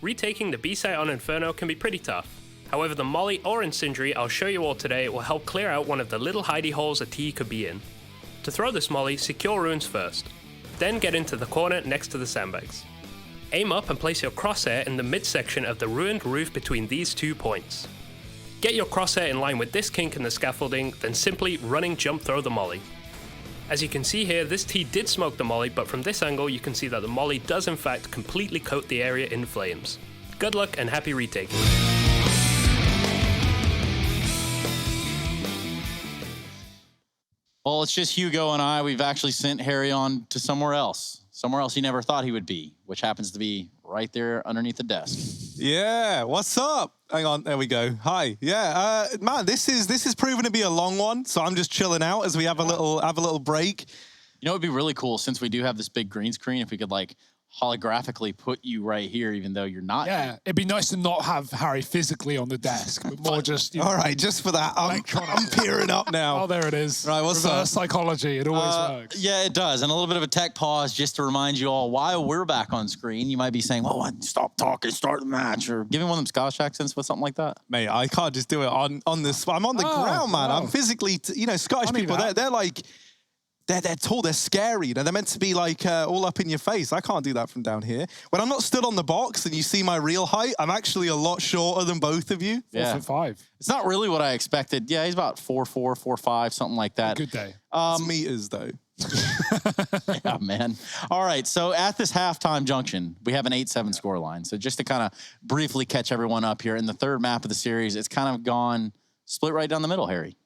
Retaking the B site on Inferno can be pretty tough. However, the Molly or Incendiary I'll show you all today will help clear out one of the little hidey holes a T could be in. To throw this Molly, secure ruins first. Then get into the corner next to the sandbags. Aim up and place your crosshair in the midsection of the ruined roof between these 2 points. Get your crosshair in line with this kink in the scaffolding, then simply running jump throw the Molly. As you can see here, this T did smoke the Molly, but from this angle you can see that the Molly does in fact completely coat the area in flames. Good luck and happy retaking. Well, it's just Hugo and I. We've actually sent Harry on to somewhere else he never thought he would be, which happens to be right there underneath the desk. Yeah, what's up? Hang on, there we go. Hi. Yeah, man, this is proven to be a long one, so I'm just chilling out as we have a little break. You know, it'd be really cool, since we do have this big green screen, if we could like holographically put you right here, even though you're not. Yeah, it'd be nice to not have Harry physically on the desk, but more just. All right, just for that, I'm peering up now. Oh, there it is. Right, what's Reverse up? psychology. It always works. Yeah, it does. And a little bit of a tech pause just to remind you all, while we're back on screen, you might be saying, well, stop talking, start the match, or giving one of them Scottish accents with something like that. Mate, I can't just do it on this. I'm on the ground, man. I'm physically, Scottish people, they're like, they're tall, they're scary. You know, they're meant to be like all up in your face. I can't do that from down here. When I'm not stood on the box and you see my real height, I'm actually a lot shorter than both of you. 4'5". It's not really what I expected. Yeah, he's about 4'4", 4'5", something like that. Good day. It's meters, though. Yeah, man. All right, so at this halftime junction, we have an 8-7 scoreline. So just to kind of briefly catch everyone up here, in the third map of the series, it's kind of gone split right down the middle, Harry.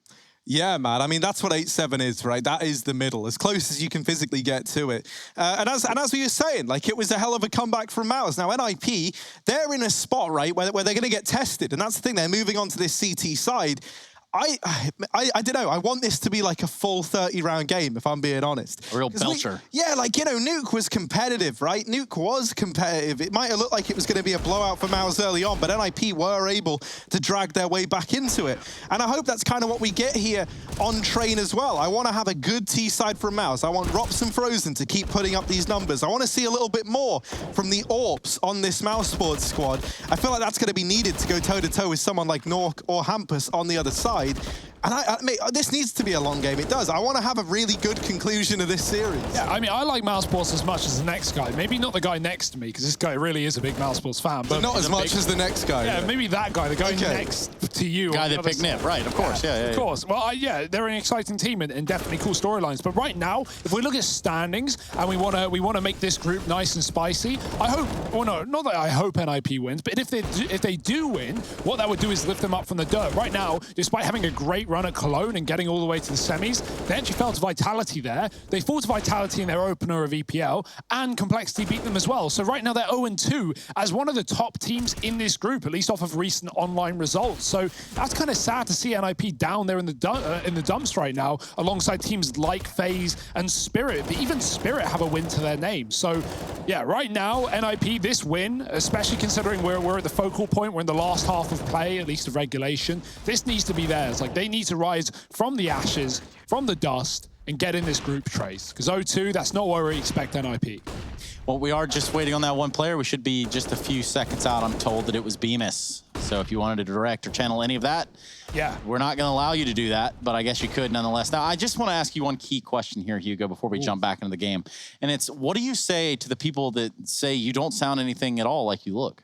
Yeah, man. I mean, that's what 8-7 is, right? That is the middle, as close as you can physically get to it. And as we were saying, like, it was a hell of a comeback from Mouse. Now, NIP, they're in a spot, right, where they're going to get tested. And that's the thing. They're moving on to this CT side. I don't know. I want this to be like a full 30-round game, if I'm being honest. A real belcher. Like, you know, Nuke was competitive, right? Nuke was competitive. It might have looked like it was going to be a blowout for Mouse early on, but NIP were able to drag their way back into it. And I hope that's kind of what we get here on Train as well. I want to have a good T-side from Mouse. I want Rops and Frozen to keep putting up these numbers. I want to see a little bit more from the AWPs on this mousesports squad. I feel like that's going to be needed to go toe-to-toe with someone like Nork or Hampus on the other side. And mate, this needs to be a long game. It does. I want to have a really good conclusion of this series. Yeah, I mean, I like mousesports as much as the next guy. Maybe not the guy next to me, because this guy really is a big mousesports fan. But not as much as the next guy. Yeah, maybe that guy, the guy next to you. The guy that picked Nip, right, of course. Yeah, of course. Well, yeah, they're an exciting team and definitely cool storylines. But right now, if we look at standings and we want to make this group nice and spicy, I hope, well, no, not that I hope NIP wins, but if they do win, what that would do is lift them up from the dirt. Right now, despite having a great run at Cologne and getting all the way to the semis, they actually fell to Vitality there. They fought to Vitality in their opener of EPL, and Complexity beat them as well. So right now they're 0-2 as one of the top teams in this group, at least off of recent online results. So that's kind of sad to see NIP down there in the dumps right now, alongside teams like FaZe and Spirit. But even Spirit have a win to their name. So yeah, right now, NIP, this win, especially considering we're at the focal point, we're in the last half of play, at least of regulation, this needs to be theirs. Like, they need to rise from the ashes, from the dust, and get in this group, Trace. Because 0-2, that's not where we expect NIP. Well, we are just waiting on that one player. We should be just a few seconds out. I'm told that it was Pyjamas. So if you wanted to direct or channel any of that, Yeah. we're not going to allow you to do that, but I guess you could nonetheless. Now, I just want to ask you one key question here, Hugo, before we jump back into the game. And it's, what do you say to the people that say you don't sound anything at all like you look?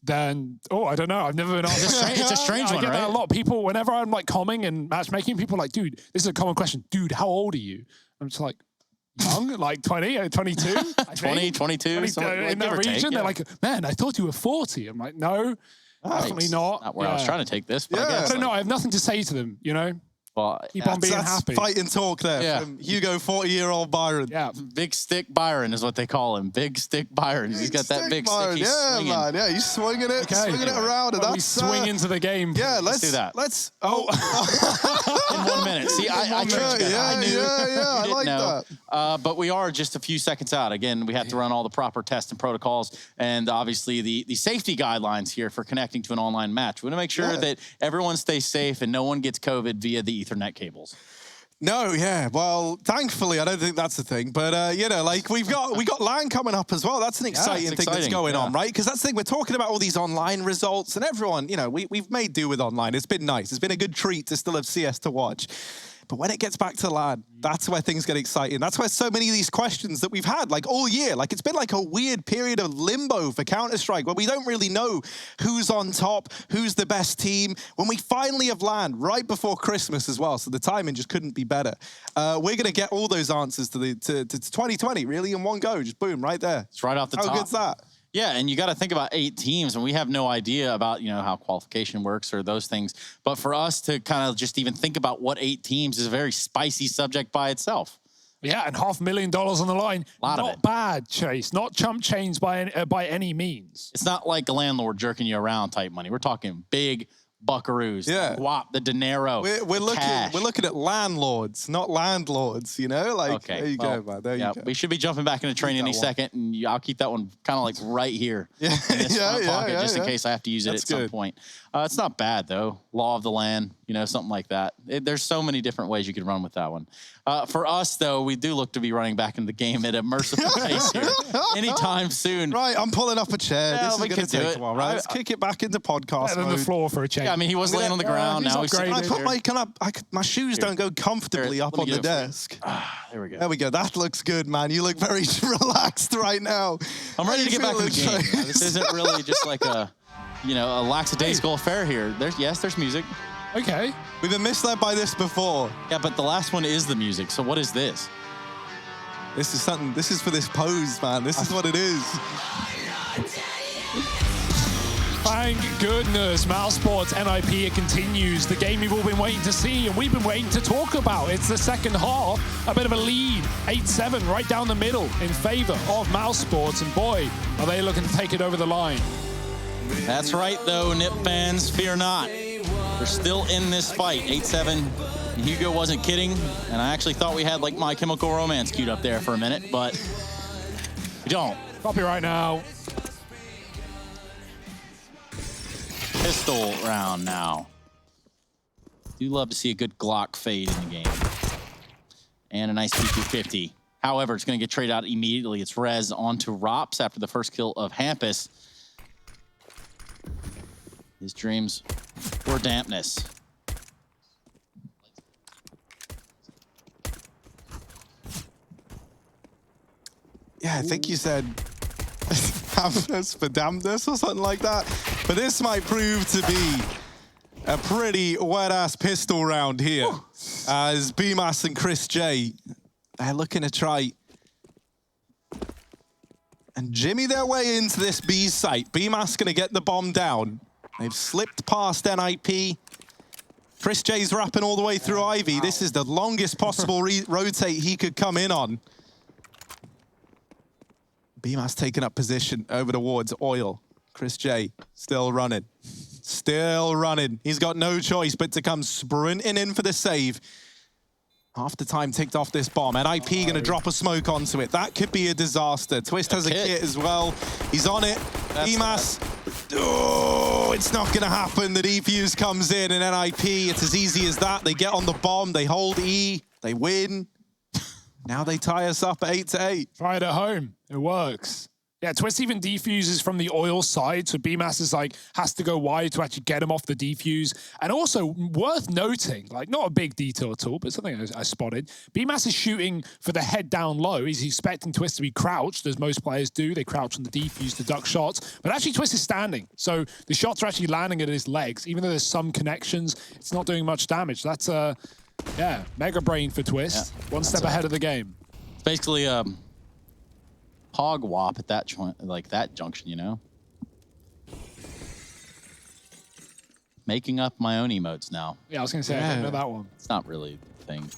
Then, I don't know. I've never been asked. It's a strange I one, get that right? a lot. People, whenever I'm like comming and matchmaking, people are like, dude, this is a common question. Dude, how old are you? I'm just like, young, like 20, 22, 20, 22, in like, that region. They're like, man, I thought you were 40. I'm like, no, definitely not. Not where I was trying to take this, but I Yeah. guess. I don't know. I have nothing to say to them, you know? Well, Keep on being That's happy. fighting talk there Yeah. from Hugo, 40-year-old Byron. Yeah. Big Stick Byron is what they call him. Big Stick Byron. He's got that big Byron. stick. He's Yeah, swinging. man. Yeah, he's swinging it, Okay. swinging it around. And Well, we that's, swing into the game. yeah, let's do that. Let's. In 1 minute. See, I tricked you guys. I knew. Yeah, You I didn't like know. that. But we are just a few seconds out. Again, we have to run all the proper tests and protocols, and obviously the safety guidelines here for connecting to an online match. We want to make sure that everyone stays safe and no one gets COVID via the Ethernet cables. No, yeah. Well, thankfully, I don't think that's the thing. But you know, like we got LAN coming up as well. That's an exciting it's thing that's exciting, going on, yeah. right? Because that's the thing. We're talking about all these online results, and everyone, you know, we've made do with online. It's been nice. It's been a good treat to still have CS to watch. But when it gets back to LAN, that's where things get exciting. That's where so many of these questions that we've had, like all year, like it's been like a weird period of limbo for Counter-Strike where we don't really know who's on top, who's the best team. When we finally have LAN right before Christmas as well, so the timing just couldn't be better. We're going to get all those answers to 2020 really in one go, just boom, right there. It's right off the top. How good's that? Yeah, and you got to think about 8 teams, and we have no idea about, you know, how qualification works or those things. But for us to kind of just even think about what 8 teams is a very spicy subject by itself. Yeah, and $500,000 on the line. Lot of Not it. bad, Chase. Not chump change by any means. It's not like a landlord jerking you around type money. We're talking big buckaroos, Yeah. the guap, the dinero, We're the looking cash. at landlords, not landlords, you know? Like, Okay, there you well, go, man. There you go. We should be jumping back into training any that one. second, and I'll keep that one kind of like right here in this front pocket, just in case I have to use it That's at some good. point. It's not bad, though. Law of the land, you know, something like that. There's so many different ways you could run with that one. For us, though, we do look to be running back into the game at a merciful pace here anytime soon. Right, I'm pulling up a chair. Yeah, this is we going can to do take it. a while, right? Let's kick it back into podcast Better than the mode. floor for a change. Yeah, I mean, he was laying on the ground. he's Now he's sitting upgraded. I right put here. my shoes don't go comfortably Here, up let me on the get it for you. desk. There we go. There we go. That looks good, man. You look very relaxed right now. I'm ready How to you get back in the feeling, game. Chase? This isn't really just like a, you know, a lackadaisical affair here. There's music. Okay. We've been misled by this before. Yeah, but the last one is the music. So what is this? This is something. This is for this pose, man. This is what it is. Thank goodness, mousesports NIP it continues. The game you've all been waiting to see and we've been waiting to talk about. It's the second half, a bit of a lead, 8-7 right down the middle in favor of mousesports. And boy, are they looking to take it over the line. That's right, though, Nip fans. Fear not. They're still in this fight. 8-7. Hugo wasn't kidding, and I actually thought we had like My Chemical Romance queued up there for a minute, but we don't. Copyright now. Pistol round now. Do love to see a good Glock fade in the game. And a nice P250. However, it's going to get traded out immediately. It's Rez onto Rops after the first kill of Hampus. His dreams were dampness. Yeah, I think you said happiness for damnedness or something like that. But this might prove to be a pretty wet-ass pistol round here. As Pyjamas and Chris J, they're looking to try and jimmy their way into this B site. Pyjamas gonna get the bomb down. They've slipped past NIP. Chris J's wrapping all the way through Ivy. This is the longest possible rotate he could come in on. Pyjamas taking up position over towards Oil. Chris J still running. Still running. He's got no choice but to come sprinting in for the save. Half the time ticked off this bomb. NIP going to drop a smoke onto it. That could be a disaster. Twist has a kit as well. He's on it. Pyjamas. Oh, it's not going to happen. The defuse comes in and NIP, it's as easy as that. They get on the bomb. They hold E. They win. Now they tie us up at 8-8. Try it at home. It works. Yeah, Twist even defuses from the oil side, so BMAS is like, has to go wide to actually get him off the defuse. And also, worth noting, like not a big detail at all, but something I spotted, BMAS is shooting for the head down low. He's expecting Twist to be crouched, as most players do. They crouch on the defuse to duck shots, but actually Twist is standing. So the shots are actually landing at his legs. Even though there's some connections, it's not doing much damage. That's, yeah, mega brain for Twist. Yeah, one step ahead of the game. It's basically, hog wop at that like that junction, you know? Making up my own emotes now. Yeah, I was going to say, I don't know that one. It's not really a thing.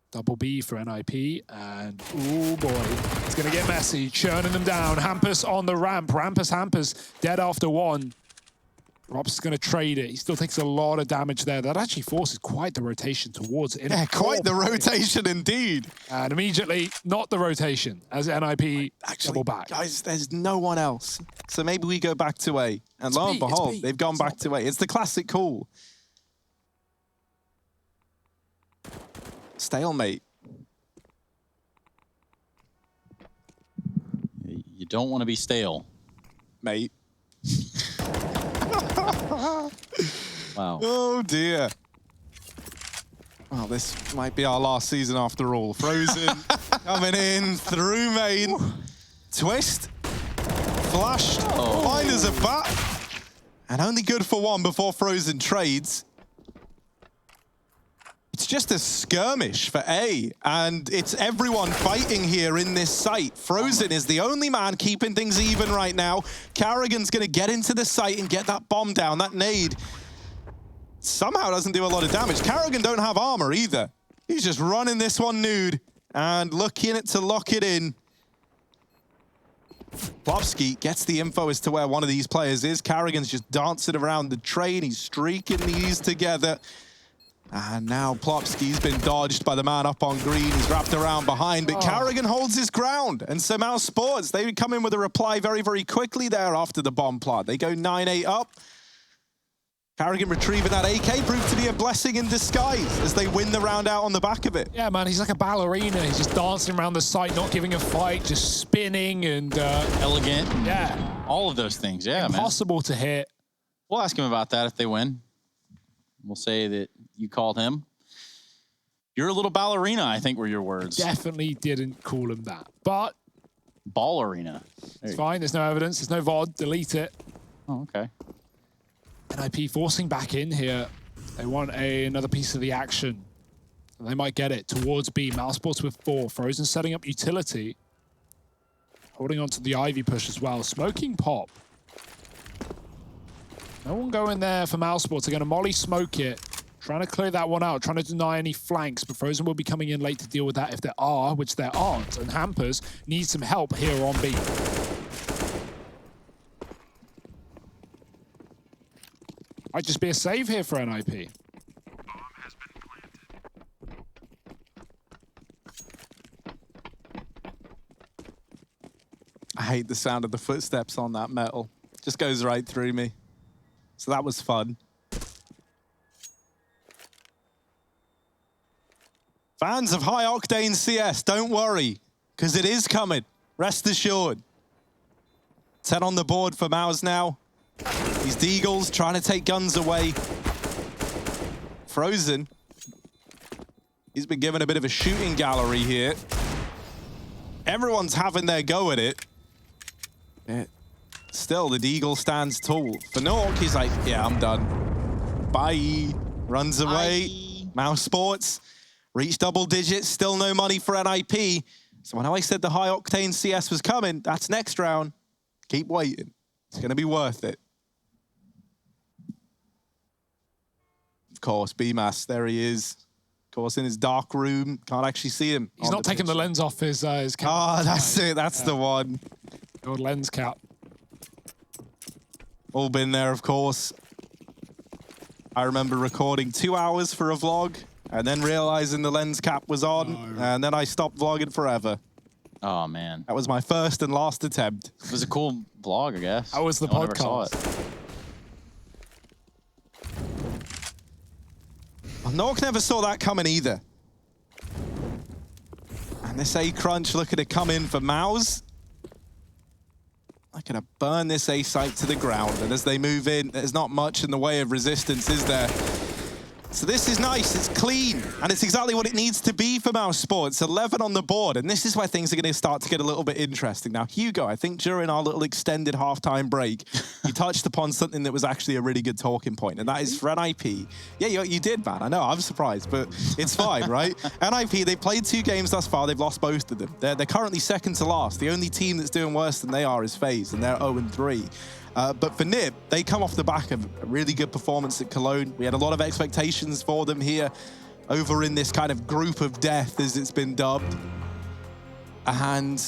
Double B for NIP, and oh boy, it's going to get messy, churning them down. Hampus on the ramp. Hampus dead after one. Rob's is going to trade it. He still takes a lot of damage there. That actually forces quite the rotation towards it. Yeah, quite the rotation indeed. And immediately, not the rotation, as NIP double back. Guys, there's no one else. So maybe we go back to A. And lo and behold, they've gone back to A. It's the classic call. Stalemate. You don't want to be stale, mate. Wow. Oh dear. Well, this might be our last season after all. Frozen coming in through main. Twist. Flashed. Blind as a bat. And only good for one before Frozen trades. It's just a skirmish for A, and it's everyone fighting here in this site. Frozen is the only man keeping things even right now. Carrigan's going to get into the site and get that bomb down. That nade somehow doesn't do a lot of damage. Carrigan don't have armor either. He's just running this one nude and looking to lock it in. Plopsky gets the info as to where one of these players is. Carrigan's just dancing around the train. He's streaking these together. And now Plopsky's been dodged by the man up on green. He's wrapped around behind, but Carrigan holds his ground. And so mousesports, they come in with a reply very, very quickly there after the bomb plant. They go 9-8 up. Carrigan retrieving that AK proved to be a blessing in disguise as they win the round out on the back of it. Yeah, man, he's like a ballerina. He's just dancing around the site, not giving a fight, just spinning and... elegant. Yeah. All of those things, yeah, Impossible to hit. We'll ask him about that if they win. We'll say that you called him. You're a little ballerina, I think were your words. Definitely didn't call him that, but... Ballerina. It's fine, there's no evidence, there's no VOD, delete it. Oh, okay. NIP forcing back in here. They want another piece of the action. And they might get it towards B. mousesports with 4. Frozen setting up utility. Holding on to the Ivy push as well. Smoking pop. No one going there for mousesports. They're going to molly smoke it. Trying to clear that one out. Trying to deny any flanks. But Frozen will be coming in late to deal with that if there are, which there aren't. And Hampers needs some help here on B. Might just be a save here for NIP. I hate the sound of the footsteps on that metal. Just goes right through me. So that was fun. Fans of high octane CS, don't worry, because it is coming. Rest assured. 10 on the board for Mouse now. These Deagles trying to take guns away. Frozen. He's been given a bit of a shooting gallery here. Everyone's having their go at it. Still, the Deagle stands tall. For Nork, he's like, yeah, I'm done. Bye. Runs away. mousesports. Reach double digits. Still no money for NIP. So when I said the high octane CS was coming, that's next round. Keep waiting. It's going to be worth it. Of course, BMAS, there he is. Of course, in his dark room. Can't actually see him. He's not taking the lens off his cap. Oh, that's it. That's the one. Good lens cap. All been there, of course. I remember recording 2 hours for a vlog and then realizing the lens cap was on, and then I stopped vlogging forever. Oh, man. That was my first and last attempt. It was a cool vlog, I guess. How was the podcast? Well, Nork never saw that coming either. And This A crunch looking to come in for Mouse. Looking to burn this A site to the ground. And as they move in, there's not much in the way of resistance, is there? So this is nice, it's clean, and it's exactly what it needs to be for mousesports. 11 on the board, and this is where things are going to start to get a little bit interesting. Now, Hugo, I think during our little extended halftime break, you touched upon something that was actually a really good talking point, and that is for NIP. Yeah, you did, man. I know, I'm surprised, but it's fine, right? NIP, they played 2 games thus far. They've lost both of them. They're currently second to last. The only team that's doing worse than they are is FaZe, and they're 0-3. But for NIP, they come off the back of a really good performance at Cologne. We had a lot of expectations for them here over in this kind of group of death, as it's been dubbed. And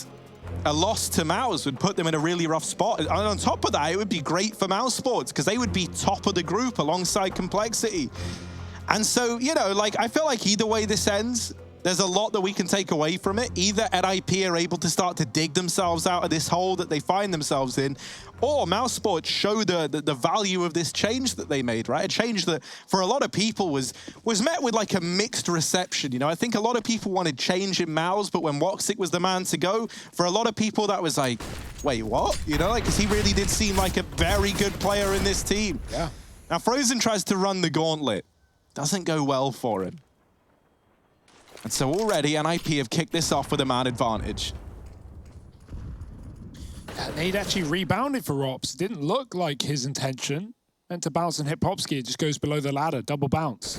a loss to Mouse would put them in a really rough spot. And on top of that, it would be great for mousesports because they would be top of the group alongside Complexity. And so, you know, like, I feel like either way this ends, there's a lot that we can take away from it. Either NIP are able to start to dig themselves out of this hole that they find themselves in, or mousesports show the value of this change that they made, right? A change that for a lot of people was met with like a mixed reception. You know, I think a lot of people wanted change in Mouse, but when Woxic was the man to go, for a lot of people that was like, wait, what? You know, like, because he really did seem like a very good player in this team. Yeah. Now, Frozen tries to run the gauntlet. Doesn't go well for him. And so already NIP have kicked this off with a man advantage. And they'd actually rebounded for Rops. It didn't look like his intention. Meant to bounce and hit Popsky. It just goes below the ladder. Double bounce.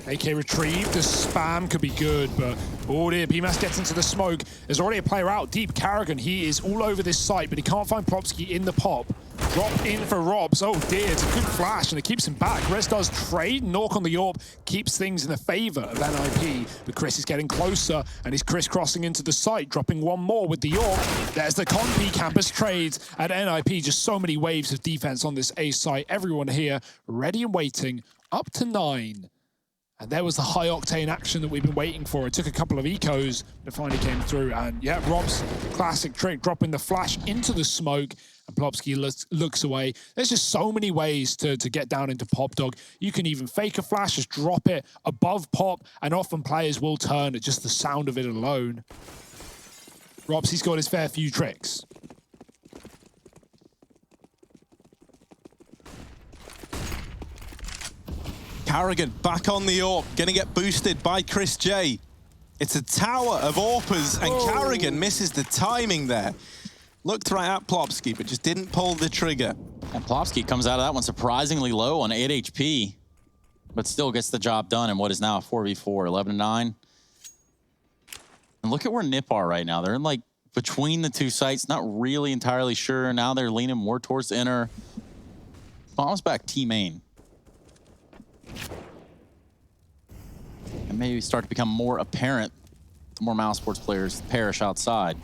AK retrieved. The spam could be good, but oh dear, Pyjamas gets into the smoke. There's already a player out deep. Carrigan, he is all over this site, but he can't find Popsky in the pop. Drop in for Robs. Oh dear, it's a good flash, and it keeps him back. Res does trade. Knock on the AWP keeps things in the favor of NIP, but Chris is getting closer, and he's crisscrossing into the site, dropping one more with the AWP. There's the Conpi campus trades at NIP. Just so many waves of defense on this A site. Everyone here ready and waiting, up to 9. And there was the high-octane action that we've been waiting for. It took a couple of ecos, but finally came through. And yeah, Rob's classic trick, dropping the flash into the smoke, and Plopsky looks away. There's just so many ways to get down into Pop Dog. You can even fake a flash, just drop it above Pop, and often players will turn at just the sound of it alone. Rob's, he's got his fair few tricks. Carrigan back on the AWP, gonna get boosted by Chris J. It's a tower of AWPers, and Carrigan misses the timing there. Looked right at Plopsky, but just didn't pull the trigger. And Plopsky comes out of that one surprisingly low on 8 HP, but still gets the job done in what is now a 4v4, 11-9. And look at where NIP are right now. They're in like between the two sites, not really entirely sure. Now they're leaning more towards the inner. Bombs back T main. And maybe start to become more apparent the more mousesports players perish outside.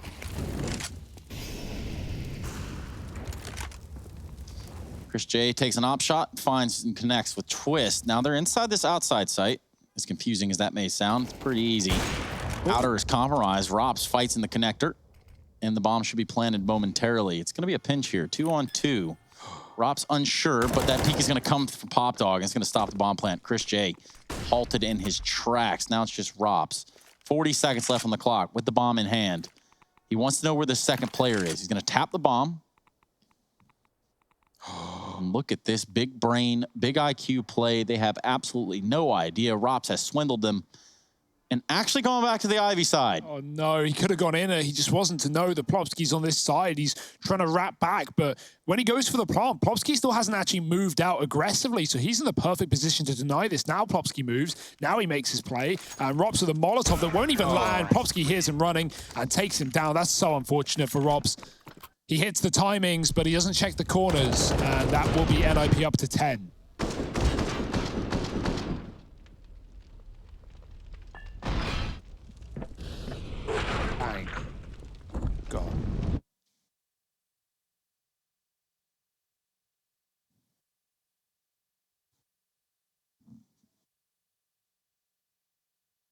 Chris J takes an op shot, finds and connects with Twist. Now they're inside this outside site. As confusing as that may sound, it's pretty easy. Outer is compromised. Rops fights in the connector, and the bomb should be planted momentarily. It's going to be a pinch here, 2-on-2. Rops unsure, but that peek is going to come for Pop Dog, and it's going to stop the bomb plant. Chris J halted in his tracks. Now it's just Rops. 40 seconds left on the clock with the bomb in hand. He wants to know where the second player is. He's going to tap the bomb. And look at this big brain, big IQ play. They have absolutely no idea. Rops has swindled them. And actually going back to the Ivy side. Oh no, he could have gone in. He just wasn't to know that Plopsky's on this side. He's trying to wrap back, but when he goes for the plant, Plopsky still hasn't actually moved out aggressively, so he's in the perfect position to deny this. Now Plopsky moves. Now he makes his play. And Robs with a Molotov that won't even land. Plopsky hears him running and takes him down. That's so unfortunate for Robs. He hits the timings, but he doesn't check the corners, and that will be NIP up to 10.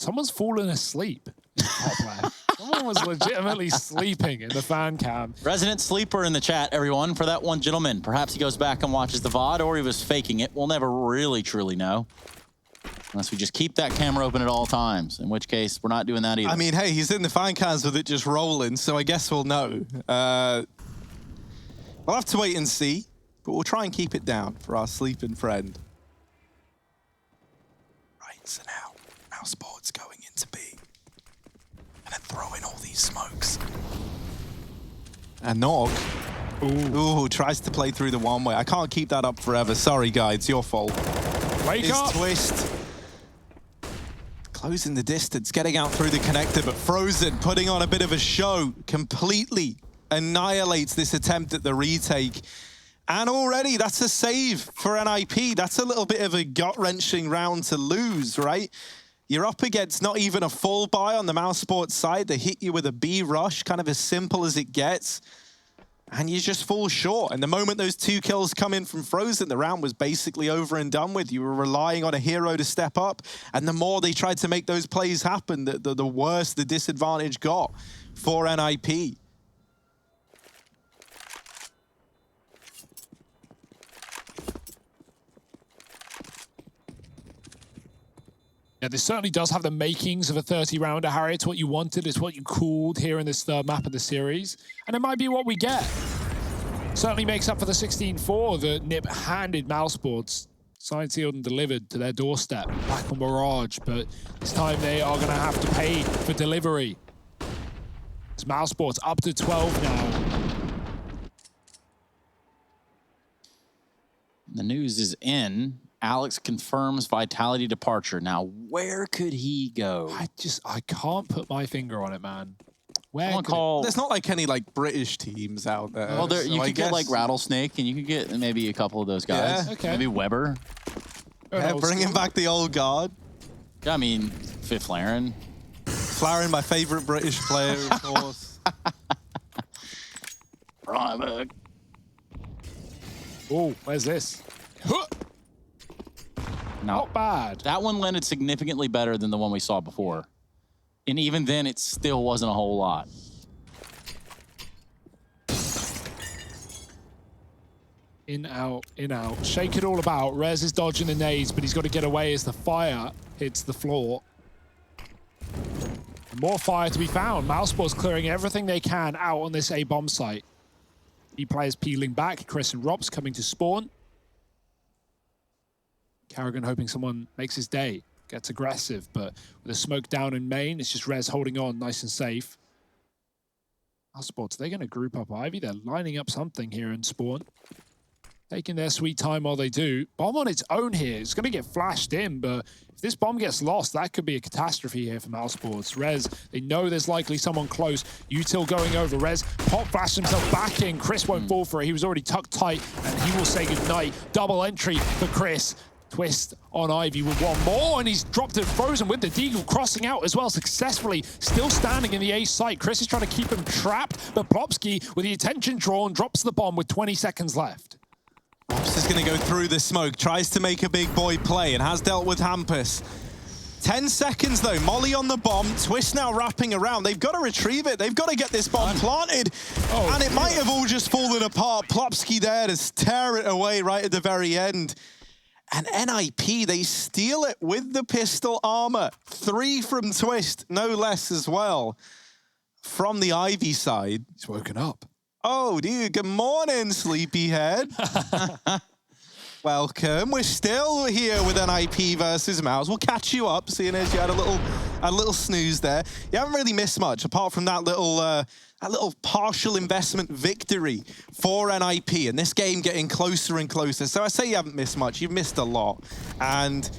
Someone's fallen asleep. Someone was legitimately sleeping in the fan cam. Resident sleeper in the chat, everyone, for that one gentleman. Perhaps he goes back and watches the VOD, or he was faking it. We'll never really, truly know. Unless we just keep that camera open at all times, in which case we're not doing that either. I mean, hey, he's in the fan cams with it just rolling, so I guess we'll know. We'll have to wait and see, but we'll try and keep it down for our sleeping friend. Right, so now mousesports going into B. And then throwing all these smokes. And Nog, ooh, tries to play through the one way. I can't keep that up forever. Sorry, guys, it's your fault. Wake up! Twist. Closing the distance, getting out through the connector, but Frozen putting on a bit of a show, completely annihilates this attempt at the retake. And already that's a save for NIP. That's a little bit of a gut-wrenching round to lose, right? You're up against not even a full buy on the mousesports side. They hit you with a B rush, kind of as simple as it gets. And you just fall short. And the moment those 2 kills come in from Frozen, the round was basically over and done with. You were relying on a hero to step up. And the more they tried to make those plays happen, the worse the disadvantage got for NIP. Yeah, this certainly does have the makings of a 30-rounder, Harry. It's what you wanted. It's what you called here in this third map of the series. And it might be what we get. Certainly makes up for the 16-4 that Nip handed mousesports. Signed, sealed, and delivered to their doorstep. Back on Mirage, but this time they are going to have to pay for delivery. It's mousesports up to 12 now. The news is in. Alex confirms Vitality departure. Now, where could he go? I can't put my finger on it, man. Where could Call... There's not like any like British teams out there. Well, so you could get like Rattlesnake, and you could get maybe a couple of those guys. Yeah. Okay. Maybe Weber. Yeah, bringing back the old guard. I mean, Fifth Laren. Flaren, my favorite British player, of course. Right. Oh, where's this? Not bad. That one landed significantly better than the one we saw before. And even then, it still wasn't a whole lot. In, out, in, out. Shake it all about. Rez is dodging the nades, but he's got to get away as the fire hits the floor. More fire to be found. mousesports clearing everything they can out on this A-bomb site. E players peeling back. Chris and Robs coming to spawn. Carrigan hoping someone makes his day, gets aggressive, but with a smoke down in main, it's just Rez holding on nice and safe. mousesports, they're going to group up Ivy. They're lining up something here in spawn. Taking their sweet time while they do. Bomb on its own here. It's going to get flashed in, but if this bomb gets lost, that could be a catastrophe here for mousesports. Rez, they know there's likely someone close. Util going over. Rez pop flashed himself back in. Chris won't fall for it. He was already tucked tight, and he will say goodnight. Double entry for Chris. Twist on Ivy with one more, and he's dropped it Frozen with the Deagle crossing out as well successfully. Still standing in the A site. Chris is trying to keep him trapped, but Plopsky, with the attention drawn, drops the bomb with 20 seconds left. Rops is going to go through the smoke, tries to make a big boy play, and has dealt with Hampus. 10 seconds though, Molly on the bomb, Twist now wrapping around. They've got to retrieve it, they've got to get this bomb planted. And it might have all just fallen apart. Plopsky there to tear it away right at the very end. And NIP, they steal it with the pistol armor. 3 from Twist, no less as well. From the Ivy side. He's woken up. Oh, dude, good morning, sleepyhead. Welcome. We're still here with NIP versus Mouse. We'll catch you up, seeing as you had a little snooze there. You haven't really missed much, apart from that little partial investment victory for NIP, and this game getting closer and closer. So I say you haven't missed much. You've missed a lot, and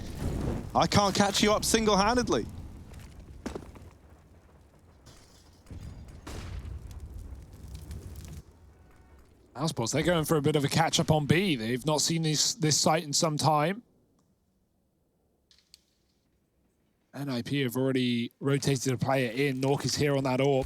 I can't catch you up single-handedly. mousesports, they're going for a bit of a catch-up on B. They've not seen this site in some time. NIP have already rotated a player in. Nork is here on that AWP.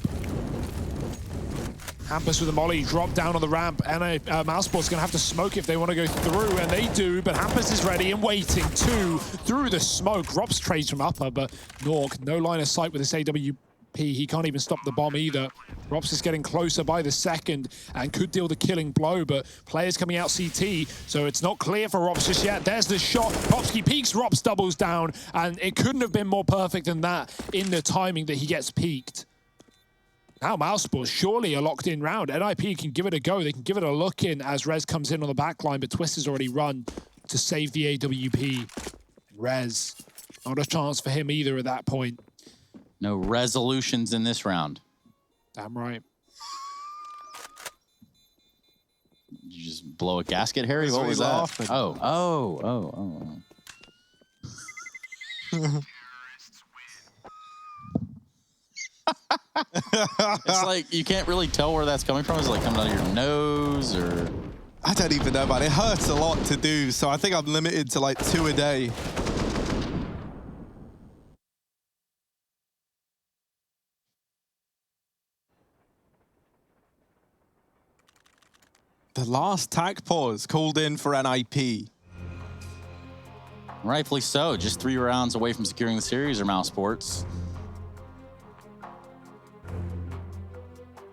Hampus with a molly, drop down on the ramp. mousesports going to have to smoke if they want to go through, and they do, but Hampus is ready and waiting. 2 through the smoke. Drops trades from upper, but Nork, no line of sight with this AW He can't even stop the bomb either. Rops is getting closer by the second and could deal the killing blow, but players coming out CT, so it's not clear for Rops just yet. There's the shot. Popsky peeks, Rops doubles down, and it couldn't have been more perfect than that in the timing that he gets peaked. Now mousesports, surely a locked-in round. NIP can give it a go. They can give it a look in as Rez comes in on the back line, but Twist has already run to save the AWP. Rez, not a chance for him either at that point. No resolutions in this round. Damn right. You just blow a gasket, Harry? That's What what was he's that? laughing. Oh. It's like you can't really tell where that's coming from. Is it like coming out of your nose or? I don't even know, man. It hurts a lot to do, so I think I'm limited to like 2 a day. The last tag pause called in for NIP. Rightfully so. Just 3 rounds away from securing the series or mousesports.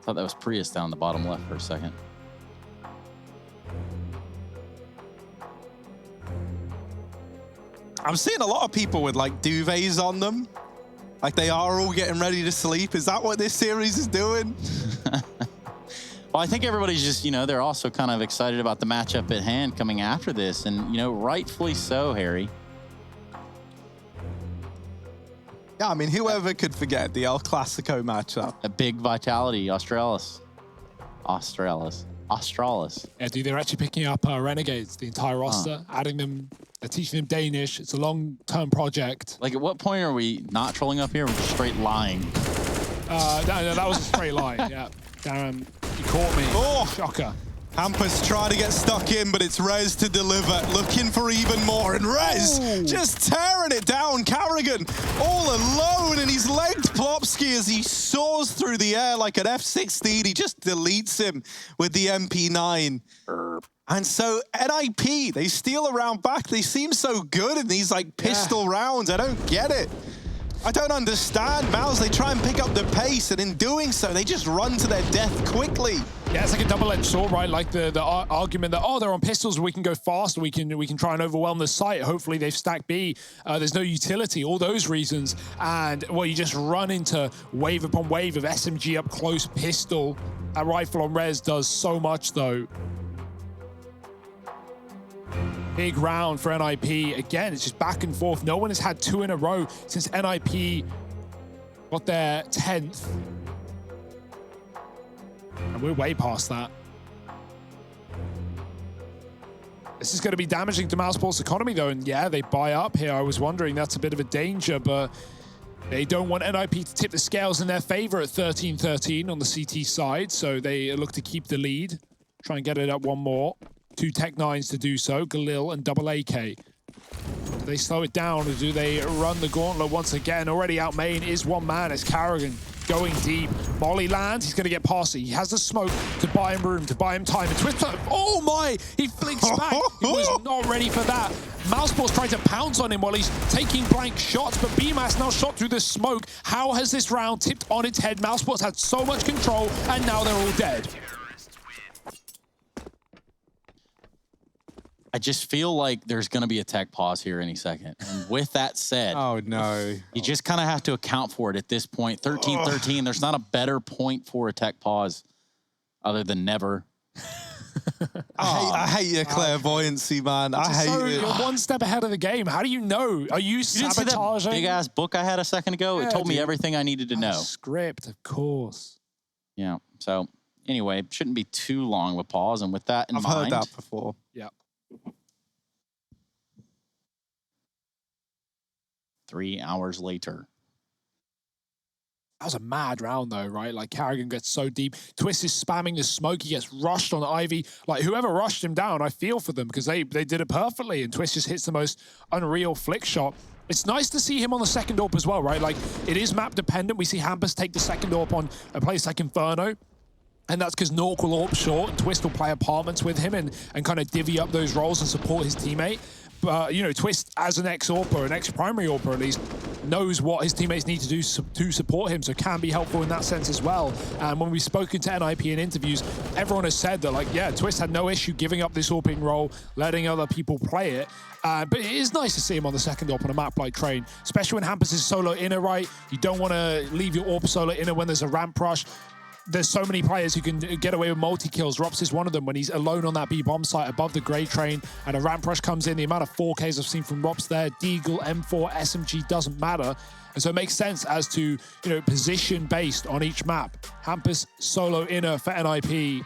Thought that was Prius down the bottom left for a second. I'm seeing a lot of people with like duvets on them. Like they are all getting ready to sleep. Is that what this series is doing? Well, I think everybody's just, they're also kind of excited about the matchup at hand coming after this. And, rightfully so, Harry. Yeah, I mean, whoever could forget the El Clasico matchup. A big Vitality, Australis. Yeah, dude, they're actually picking up Renegades, the entire roster, adding them, they're teaching them Danish. It's a long-term project. Like, at what point are we not trolling up here? We're just straight lying. No, that was a straight line, yeah. Damn, you caught me. Oh! Shocker. Hampus trying to get stuck in, but it's Rez to deliver, looking for even more. And Rez just tearing it down. Carrigan all alone, and he's legged Plopsky as he soars through the air like an F-16. He just deletes him with the MP9. And so NIP, they steal a round back. They seem so good in these like pistol rounds. I don't get it. I don't understand. Mouse, they try and pick up the pace, and in doing so, they just run to their death quickly. Yeah, it's like a double-edged sword, right? Like the argument that, they're on pistols, we can go fast, we can try and overwhelm the site. Hopefully they've stacked B. There's no utility, all those reasons. And, well, you just run into wave upon wave of SMG up close pistol. A rifle on Rez does so much, though. Big round for NIP. Again, it's just back and forth. No one has had 2 in a row since NIP got their 10th. And we're way past that. This is going to be damaging to mousesports' economy, though. And yeah, they buy up here. I was wondering, that's a bit of a danger, but they don't want NIP to tip the scales in their favor at 13-13 on the CT side. So they look to keep the lead. Try and get it up one more. 2 Tech-9s to do so, Galil and Double AK. Do they slow it down, or do they run the gauntlet once again? Already out main is one man as Carrigan going deep. Molly lands, he's going to get past it. He has the smoke to buy him room, to buy him time. And Twist, oh my, he flicks back. He was not ready for that. Mousesports trying to pounce on him while he's taking blank shots, but BMAS now shot through the smoke. How has this round tipped on its head? Mousesports had so much control, and now they're all dead. I just feel like there's going to be a tech pause here any second. And with that said, Oh, no. you just kind of have to account for it at this point. 13-13, there's not a better point for a tech pause other than never. I hate your clairvoyancy, man. I hate it. You're one step ahead of the game. How do you know? Are you You didn't see that sabotaging? big-ass book I had a second ago? Yeah, It told me dude. everything I needed to know. Script, of course. Yeah, so anyway, shouldn't be too long of a pause. And with that in I've mind, heard that before. Yeah. 3 hours later. That was a mad round, though, right? Like, Carrigan gets so deep. Twist is spamming the smoke. He gets rushed on Ivy. Like, whoever rushed him down, I feel for them because they did it perfectly. And Twist just hits the most unreal flick shot. It's nice to see him on the second AWP as well, right? Like, it is map dependent. We see Hampus take the second AWP on a place like Inferno. And that's because Nork will AWP short and Twist will play apartments with him and kind of divvy up those roles and support his teammate. But, Twist, as an ex-AWPer, an ex-primary AWPer at least, knows what his teammates need to do to support him, so can be helpful in that sense as well. And when we've spoken to NIP in interviews, everyone has said that, like, yeah, Twist had no issue giving up this AWP role, letting other people play it. But it is nice to see him on the second AWP on a map like Train, especially when Hampus is solo inner, right? You don't want to leave your AWP solo inner when there's a ramp rush. There's so many players who can get away with multi-kills. Rops is one of them when he's alone on that B-bomb site above the Grey Train and a ramp rush comes in. The amount of 4Ks I've seen from Rops there, Deagle, M4, SMG, doesn't matter. And so it makes sense as to, you know, position based on each map. Hampus solo inner for NIP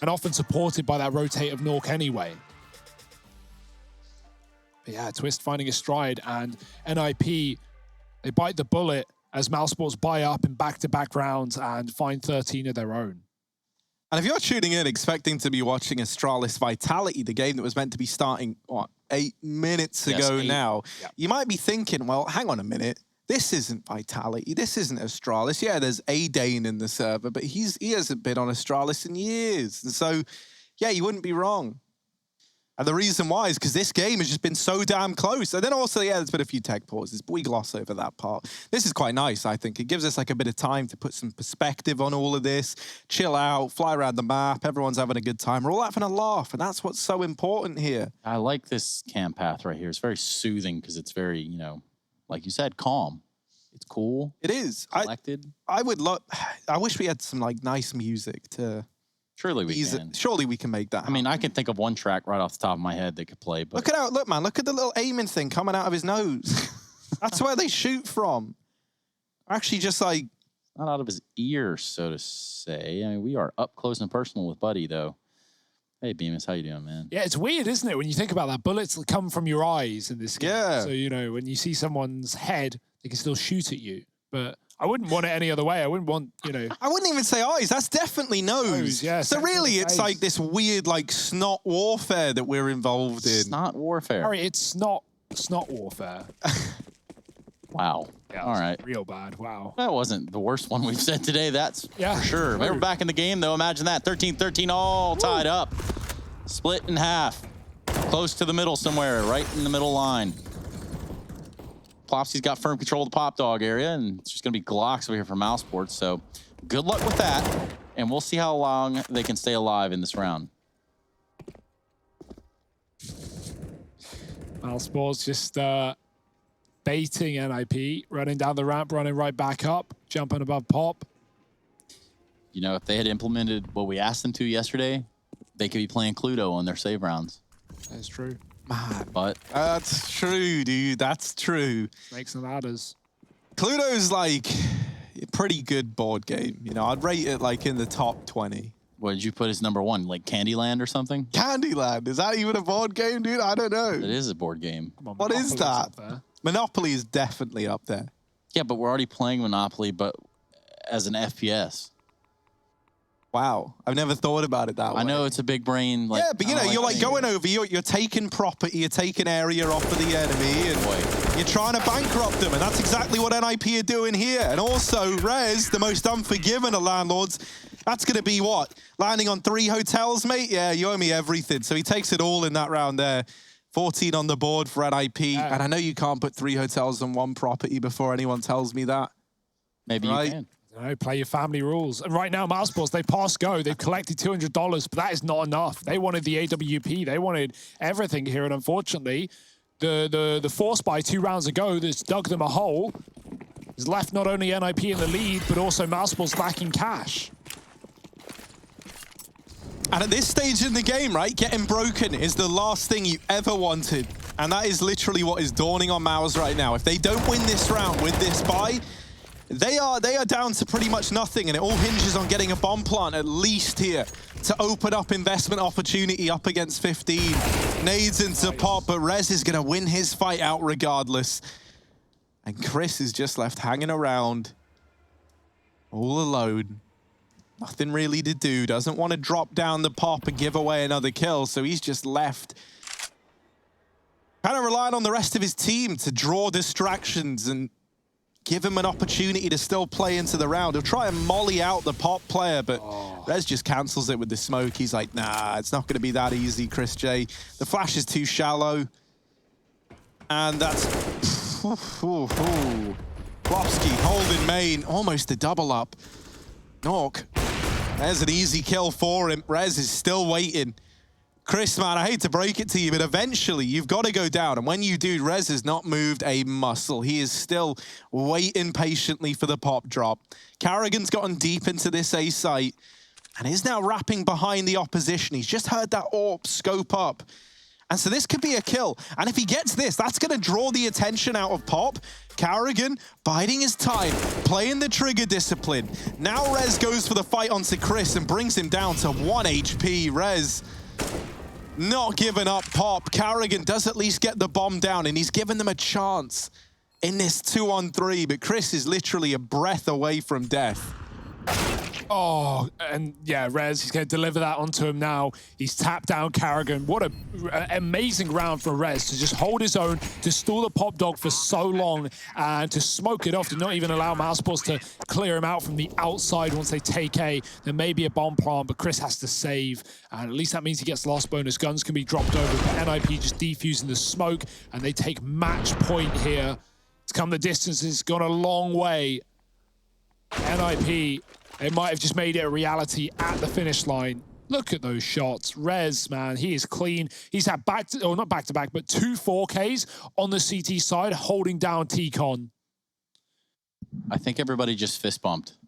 and often supported by that rotate of Nork anyway. But yeah, Twist finding a stride, and NIP, they bite the bullet as mousesports buy up in back-to-back rounds and find 13 of their own. And if you're tuning in expecting to be watching Astralis Vitality, the game that was meant to be starting, what, 8 minutes ago now, you might be thinking, well, hang on a minute. This isn't Vitality. This isn't Astralis. Yeah, there's a Dane in the server, but he hasn't been on Astralis in years. And so, yeah, you wouldn't be wrong. And the reason why is because this game has just been so damn close. And then also, yeah, there's been a few tech pauses, but we gloss over that part. This is quite nice, I think. It gives us like a bit of time to put some perspective on all of this, chill out, fly around the map. Everyone's having a good time. We're all having a laugh, and that's what's so important here. I like this camp path right here. It's very soothing because it's very, you know, like you said, calm. It's cool. It is. Collected. I wish we had some like nice music to... Surely we can. Surely we can make that happen. I mean, I can think of one track right off the top of my head that could play. But Look, man, look at the little aiming thing coming out of his nose. That's where they shoot from. Actually, just like... Not out of his ear, so to say. I mean, we are up close and personal with Buddy, though. Hey, Bemis, how you doing, man? Yeah, it's weird, isn't it? When you think about that, bullets come from your eyes in this game. Yeah. So, you know, when you see someone's head, they can still shoot at you. But I wouldn't want it any other way. I wouldn't want, you know... I wouldn't even say eyes. That's definitely nose. Yeah, so really, it's like this weird, like, snot warfare that we're involved in. Snot warfare. Harry, it's not warfare. Wow. Yeah, all right. Real bad. Wow. That wasn't the worst one we've said today. That's for sure. They were back in the game, though. Imagine that. 13-13 all tied up. Split in half. Close to the middle somewhere. Right in the middle line. Plopsy's got firm control of the Pop Dog area, and it's just going to be Glocks over here for mousesports. So good luck with that, and we'll see how long they can stay alive in this round. mousesports just baiting NIP, running down the ramp, running right back up, jumping above Pop. You know, if they had implemented what we asked them to yesterday, they could be playing Cluedo on their save rounds. That's true. Man, but that's true, dude. That's true. Makes them ladders. Cluedo's like a pretty good board game. You know, I'd rate it like in the top 20. What did you put as #1? Like Candyland or something? Candyland. Is that even a board game, dude? I don't know. It is a board game. On, what is that? Monopoly is definitely up there. Yeah, but we're already playing Monopoly, but as an FPS. Wow, I've never thought about it that way. I know it's a big brain. Like, yeah, but you know, you're like going over, you're taking property, you're taking area off of the enemy, and you're trying to bankrupt them, and that's exactly what NIP are doing here. And also, Rez, the most unforgiving of landlords, that's going to be what? Landing on 3 hotels, mate? Yeah, you owe me everything. So he takes it all in that round there. 14 on the board for NIP, and I know you can't put 3 hotels on 1 property before anyone tells me that. Maybe you can. No, play your family rules. And right now, mousesports, they pass go. They've collected $200, but that is not enough. They wanted the AWP. They wanted everything here. And unfortunately, the force buy 2 rounds ago that's dug them a hole has left not only NIP in the lead, but also mousesports lacking cash. And at this stage in the game, right, getting broken is the last thing you ever wanted. And that is literally what is dawning on Mouse right now. If they don't win this round with this buy, they are down to pretty much nothing, and it all hinges on getting a bomb plant at least here to open up investment opportunity up against 15. Nades into Pop, but Rez is going to win his fight out regardless. And Chris is just left hanging around all alone. Nothing really to do. Doesn't want to drop down the Pop and give away another kill, so he's just left kind of relying on the rest of his team to draw distractions and give him an opportunity to still play into the round. He'll try and molly out the Pop player, but Rez just cancels it with the smoke. He's like, nah, it's not going to be that easy, Chris J. The flash is too shallow. And that's Plopsky holding main, almost a double up. Nork, there's an easy kill for him. Rez is still waiting. Chris, man, I hate to break it to you, but eventually you've got to go down. And when you do, Rez has not moved a muscle. He is still waiting patiently for the pop drop. Carrigan's gotten deep into this A site and is now wrapping behind the opposition. He's just heard that AWP scope up. And so this could be a kill. And if he gets this, that's going to draw the attention out of Pop. Carrigan biding his time, playing the trigger discipline. Now Rez goes for the fight onto Chris and brings him down to 1 HP. Rez not giving up Pop. Carrigan does at least get the bomb down, and he's given them a chance in this 2-on-3. But Chris is literally a breath away from death. Oh, and yeah, Rez, he's going to deliver that onto him now. He's tapped down Carrigan. What an amazing round for Rez to just hold his own, to stall the pop dog for so long, and to smoke it off, to not even allow mousesports to clear him out from the outside once they take A. There may be a bomb plant, but Chris has to save, and at least that means he gets lost bonus. Guns can be dropped over, but NIP just defusing the smoke, and they take match point here. It's come the distance. It's gone a long way. NIP, they might have just made it a reality at the finish line. Look at those shots. Rez, man, he is clean. He's had not back-to-back, but 2 4Ks on the CT side, holding down T-Con. I think everybody just fist bumped.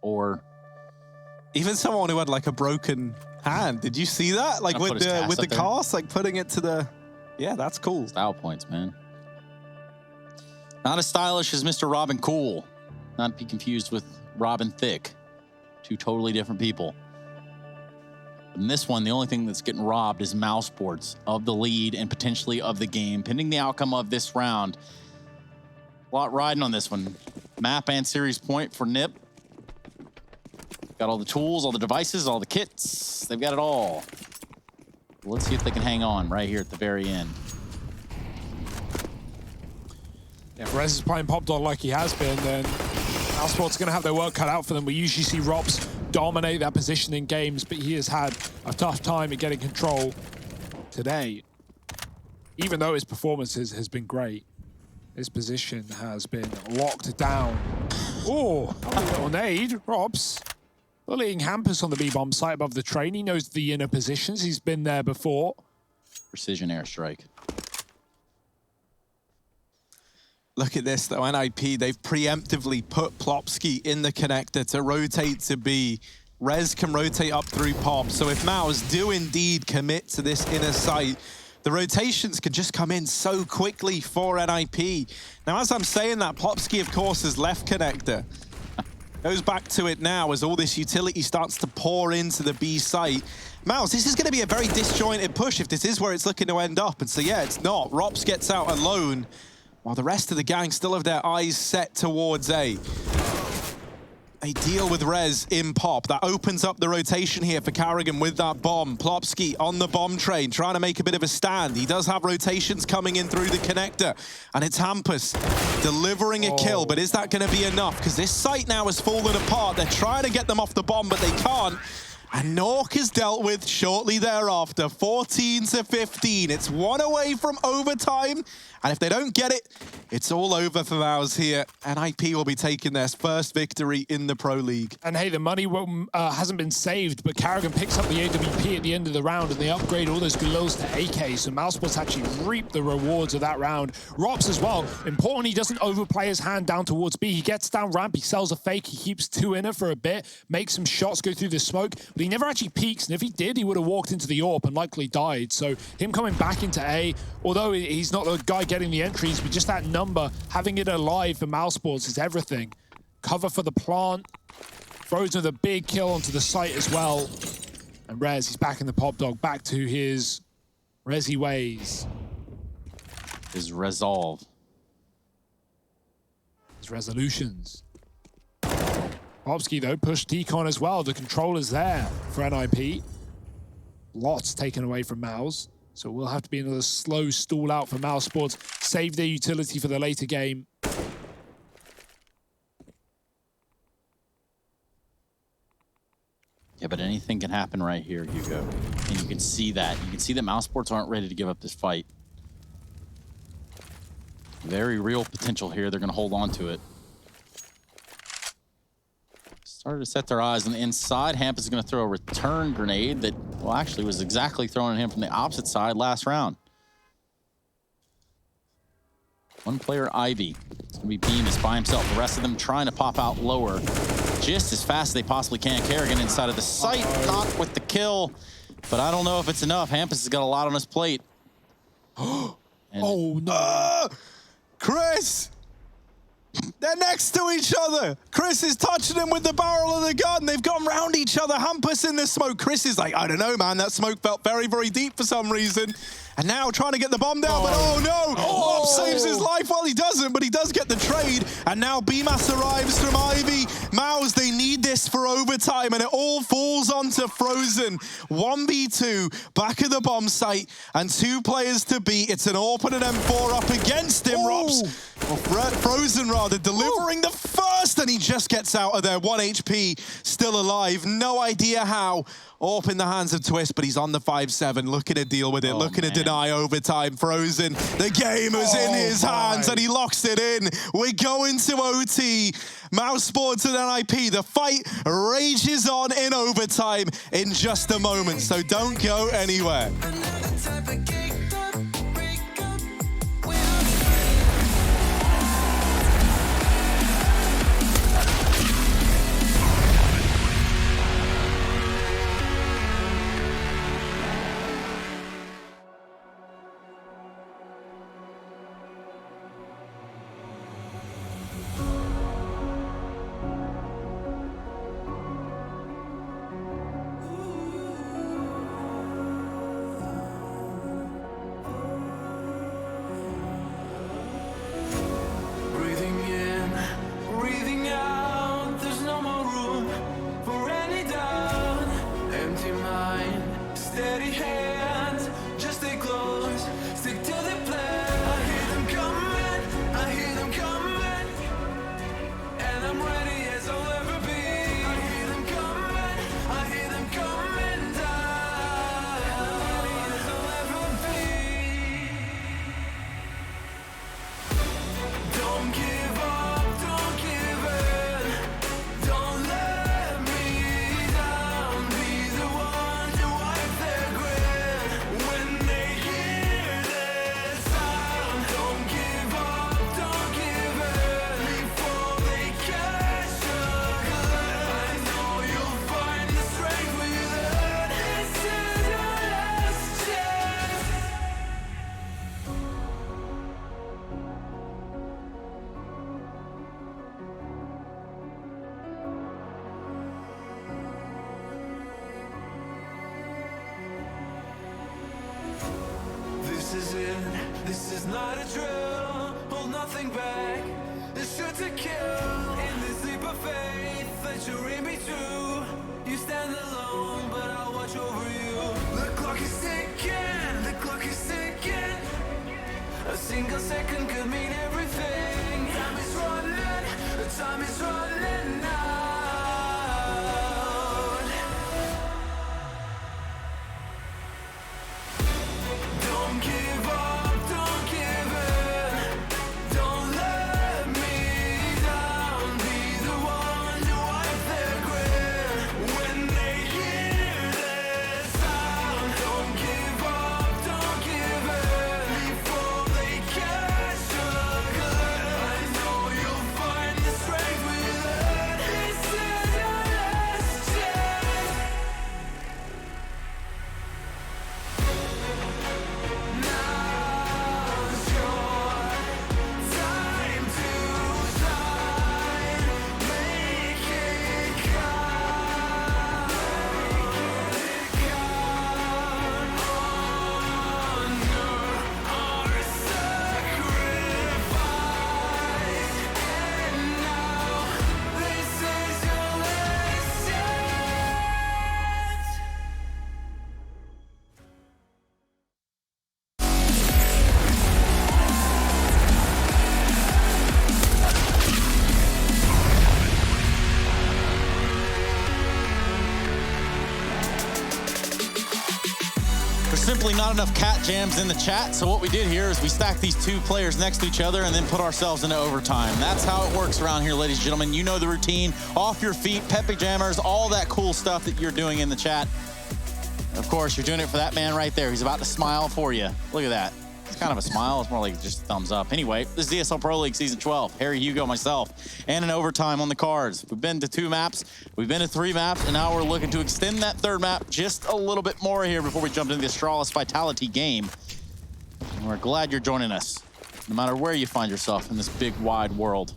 Or even someone who had like a broken hand. Did you see that? Like with the cast, like putting it to the... Yeah, that's cool. Style points, man. Not as stylish as Mr. Robin Cool. Not to be confused with Robin Thicke. 2 totally different people. In this one, the only thing that's getting robbed is mousesports of the lead and potentially of the game, pending the outcome of this round. A lot riding on this one. Map and series point for NIP. Got all the tools, all the devices, all the kits. They've got it all. Let's see if they can hang on right here at the very end. Yeah, if Rez is playing Pop Dog like he has been, then mousesports are going to have their work cut out for them. We usually see Rops dominate that position in games, but he has had a tough time at getting control today. Even though his performances has been great, his position has been locked down. Oh, a little nade, Rops. Bullying Hampus on the B-bomb site above the train. He knows the inner positions. He's been there before. Precision airstrike. Look at this, though. NIP, they've preemptively put Plopsky in the connector to rotate to B. Rez can rotate up through Pop. So if Mouse do indeed commit to this inner site, the rotations can just come in so quickly for NIP. Now, as I'm saying that, Plopsky, of course, has left connector. Goes back to it now as all this utility starts to pour into the B site. Mouse, this is going to be a very disjointed push if this is where it's looking to end up. And so, yeah, it's not. Rops gets out alone, while the rest of the gang still have their eyes set towards A. They deal with Rez in Pop. That opens up the rotation here for Carrigan with that bomb. Plopsky on the bomb train, trying to make a bit of a stand. He does have rotations coming in through the connector. And it's Hampus delivering a kill, but is that going to be enough? Because this site now has fallen apart. They're trying to get them off the bomb, but they can't. And Nork is dealt with shortly thereafter, 14-15. It's 1 away from overtime. And if they don't get it, it's all over for Mouse here. NIP will be taking their first victory in the Pro League. And hey, the money hasn't been saved, but Carrigan picks up the AWP at the end of the round, and they upgrade all those Galols to AK, so mousesports actually reap the rewards of that round. Rops as well. Important he doesn't overplay his hand down towards B. He gets down ramp, he sells a fake, he keeps 2 in it for a bit, makes some shots go through the smoke, but he never actually peeks, and if he did, he would have walked into the AWP and likely died. So him coming back into A, although he's not the guy getting the entries, but just that number, having it alive for mousesports is everything. Cover for the plant, throws with a big kill onto the site as well. And Rez, he's back in the Pop Dog, back to his Rezi ways. His resolve. His resolutions. Plopsky, though, pushed T-Con as well. The controller's there for NIP. Lots taken away from Mouse. So we'll have to be another slow stall out for mousesports. Save their utility for the later game. Yeah, but anything can happen right here, Hugo. And you can see that. You can see that mousesports aren't ready to give up this fight. Very real potential here. They're going to hold on to it. Started to set their eyes on the inside. Hampus is going to throw a return grenade that, well, actually was exactly thrown at him from the opposite side last round. One player, Ivy. It's going to be Bemis by himself. The rest of them trying to pop out lower just as fast as they possibly can. Kerrigan inside of the site, not with the kill. But I don't know if it's enough. Hampus has got a lot on his plate. Oh, no. Chris! They're next to each other. Chris is touching him with the barrel of the gun. They've gone round each other. Hampus in the smoke. Chris is like, I don't know, man. That smoke felt very, very deep for some reason. And now trying to get the bomb down, but oh no! Lob saves his life. Well, he doesn't, but he does get the trade. And now Bemis arrives from Ivy. Mouse, they need this for overtime, and it all falls onto Frozen. 1v2, back at the bomb site, and 2 players to beat. It's an Orphan and M4 up against him, Robs. Well, Frozen, rather, delivering the first, and he just gets out of there. 1 HP, still alive. No idea how. Orp in the hands of Twist, but he's on the 5-7, looking to deal with it, looking to deny overtime. Frozen, the game is in his hands, and he locks it in. We're going to OT. Mousesports and NIP, the fight rages on in overtime in just a moment, so don't go anywhere. This is it, this is not a drill. Hold nothing back, it's sure to kill. In this leap of faith that you read me true. You stand alone, but I'll watch over you. The clock is ticking, the clock is ticking. A single second could mean everything. Time is running, the time is running out. Don't give up, don't give in. Don't let me down. Be the one to wipe their grin when they hear this sound. Don't give up, don't give in before they catch a glimpse. I know you'll find the strength within. not enough cat jams in the chat, so what we did here is we stacked these two players next to each other and then put ourselves into overtime. That's how it works around here, ladies and gentlemen. You know the routine. Off your feet, Pyjamas, all that cool stuff that you're doing in the chat. Of course, you're doing it for that man right there. He's about to smile for you. Look at that. It's kind of a smile. It's more like just a thumbs up. Anyway, this is ESL Pro League Season 12. Harry, Hugo, myself, and an overtime on the cards. We've been to 2 maps. We've been to 3 maps, and now we're looking to extend that 3rd map just a little bit more here before we jump into the Astralis Vitality game. And we're glad you're joining us, no matter where you find yourself in this big, wide world.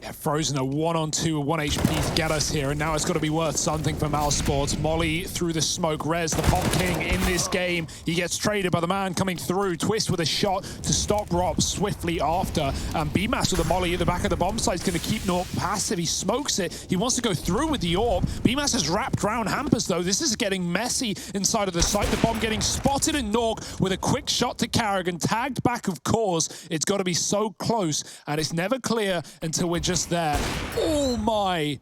Yeah, Frozen a 1-on-2, 1 HP to get us here, and now it's got to be worth something for mousesports. Molly through the smoke. Rez, the pop king in this game. He gets traded by the man coming through. Twist with a shot to stop Rob swiftly after. And Pyjamas with a molly at the back of the bomb site is going to keep Nork passive. He smokes it. He wants to go through with the orb. Pyjamas has wrapped around Hampers, though. This is getting messy inside of the site. The bomb getting spotted, and Nork with a quick shot to Carrigan. Tagged back, of course. It's got to be so close, and it's never clear until we're just there. Oh my!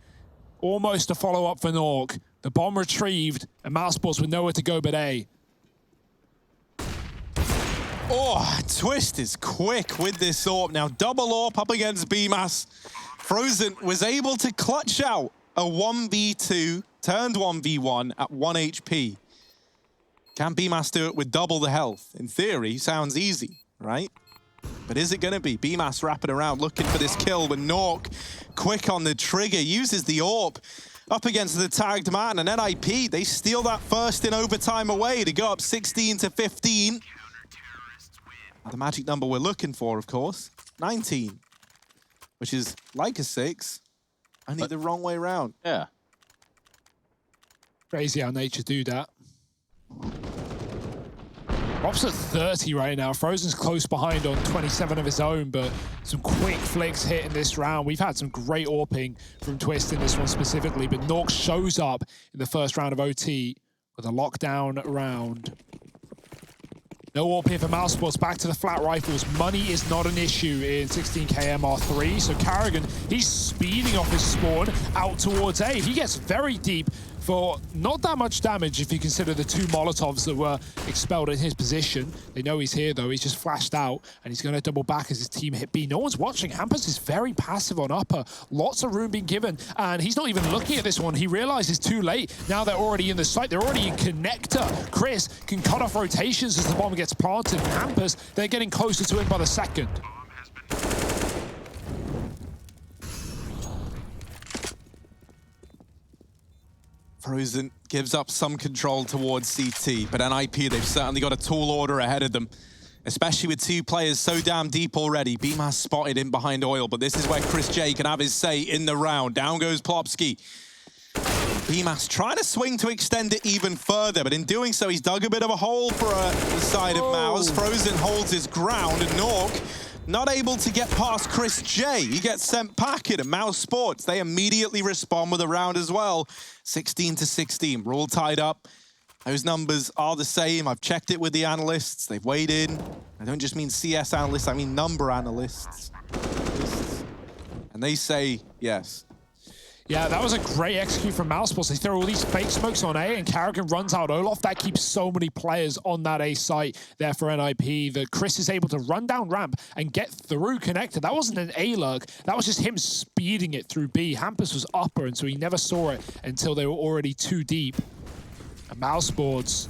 Almost a follow-up for Nork. The bomb retrieved, and mousesports with nowhere to go but A. Oh, Twist is quick with this AWP. Now double AWP up against Pyjamas. Frozen was able to clutch out a 1v2, turned 1v1 at 1 HP. Can Pyjamas do it with double the health? In theory, sounds easy, right? But is it going to be? Pyjamas wrapping around, looking for this kill, when Nork, quick on the trigger, uses the AWP up against the tagged man, and NIP, they steal that first in overtime away to go up 16-15. The magic number we're looking for, of course, 19, which is like a 6, only the wrong way around. Yeah. Crazy how nature do that. Rob's at 30 right now. Frozen's close behind on 27 of his own, but some quick flicks hit in this round. We've had some great AWPing from Twist in this one specifically, but Nork shows up in the first round of OT with a lockdown round. No AWP here for mousesports. Back to the flat rifles. Money is not an issue in 16K MR3, so Carrigan, he's speeding off his spawn out towards A. He gets very deep for not that much damage if you consider the 2 Molotovs that were expelled in his position. They know he's here, though. He's just flashed out, and he's going to double back as his team hit B. No one's watching. Hampers is very passive on upper. Lots of room being given, and he's not even looking at this one. He realizes too late. Now they're already in the site. They're already in connector. Chris can cut off rotations as the bomb gets planted. Hampers, they're getting closer to him by the second. Frozen gives up some control towards CT, but NIP, they've certainly got a tall order ahead of them, especially with 2 players so damn deep already. Pyjamas spotted in behind Oil, but this is where Chris J can have his say in the round. Down goes Plopsky. Pyjamas trying to swing to extend it even further, but in doing so, he's dug a bit of a hole for the side of Mouse. Frozen holds his ground, and Nork not able to get past Chris J. He gets sent packing, and mousesports, they immediately respond with a round as well. 16-16, we're all tied up. Those numbers are the same. I've checked it with the analysts. They've weighed in. I don't just mean CS analysts, I mean number analysts. And they say yes. Yeah, that was a great execute from mousesports. They throw all these fake smokes on A, and Carrigan runs out Olaf. That keeps so many players on that A site there for NIP. That Chris is able to run down ramp and get through connector. That wasn't an A lurk. That was just him speeding it through B. Hampus was upper, and so he never saw it until they were already too deep. And mousesports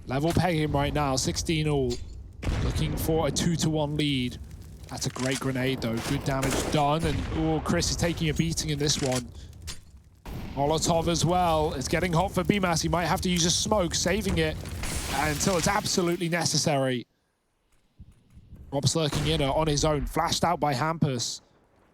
level pegging right now, 16 all, looking for a 2-1 lead. That's a great grenade, though. Good damage done. And, oh, Chris is taking a beating in this one. Molotov as well. It's getting hot for Pyjamas. He might have to use a smoke, saving it until it's absolutely necessary. Rob's lurking in on his own. Flashed out by Hampus.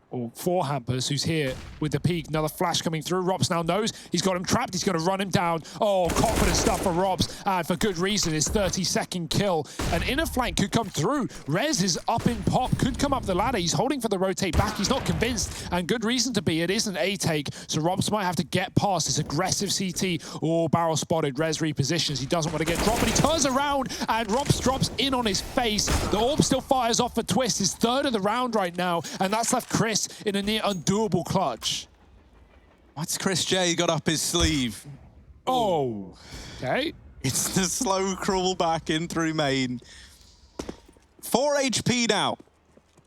Or for Hampus, who's here with the peak. Another flash coming through. Robs now knows he's got him trapped. He's going to run him down. Oh, confident stuff for Robs. And for good reason, his 30-second kill. An inner flank could come through. Rez is up in pop. Could come up the ladder. He's holding for the rotate back. He's not convinced. And good reason to be. It is an A take. So Robs might have to get past this aggressive CT. Oh, barrel spotted. Rez repositions. He doesn't want to get dropped, but he turns around and Robs drops in on his face. The orb still fires off for Twist. His 3rd of the round right now. And that's left Chris in a near undoable clutch. What's Chris J got up his sleeve? Oh, okay. It's the slow crawl back in through main. 4 HP now.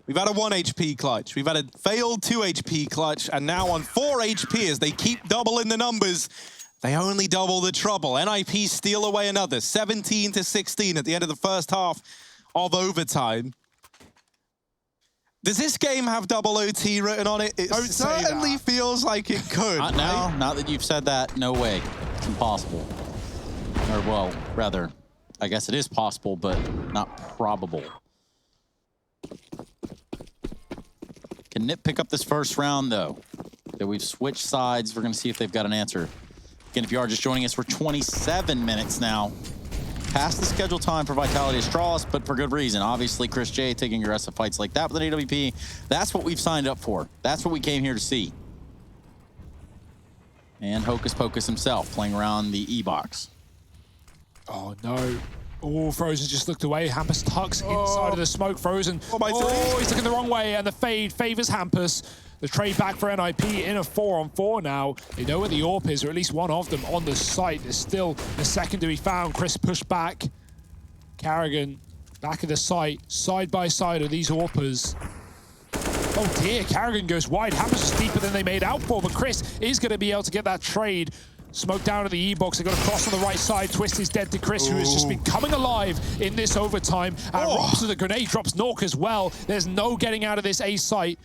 We've had a 1 HP clutch. We've had a failed 2 HP clutch. And now on 4 HP, as they keep doubling the numbers, they only double the trouble. NIP steal away another. 17-16 at the end of the first half of overtime. Does this game have double OT written on it? It certainly feels like it could. Not now. Now that you've said that, no way. It's impossible. Or, well, rather, I guess it is possible, but not probable. Can Nip pick up this first round, though? That we've switched sides. We're going to see if they've got an answer. Again, if you are just joining us, we're 27 minutes now past the scheduled time for Vitality Astralis, but for good reason. Obviously, Chris J taking aggressive fights like that with an AWP. That's what we've signed up for. That's what we came here to see. And Hocus Pocus himself playing around the E-box. Oh, no. Oh, Frozen just looked away. Hampus tucks inside of the smoke. Frozen. Oh, he's looking the wrong way, and the fade favors Hampus. The trade back for NIP in a 4-on-4 now. They know where the AWP is, or at least one of them on the site. There's still a second to be found. Chris pushed back. Carrigan back at the side by side of these AWPers. Oh dear, Carrigan goes wide. Hampus is deeper than they made out for, but Chris is going to be able to get that trade. Smoke down to the E-box. They got a cross on the right side. Twist is dead to Chris, who has just been coming alive in this overtime. And Rops with a grenade drops Nork as well. There's no getting out of this A site.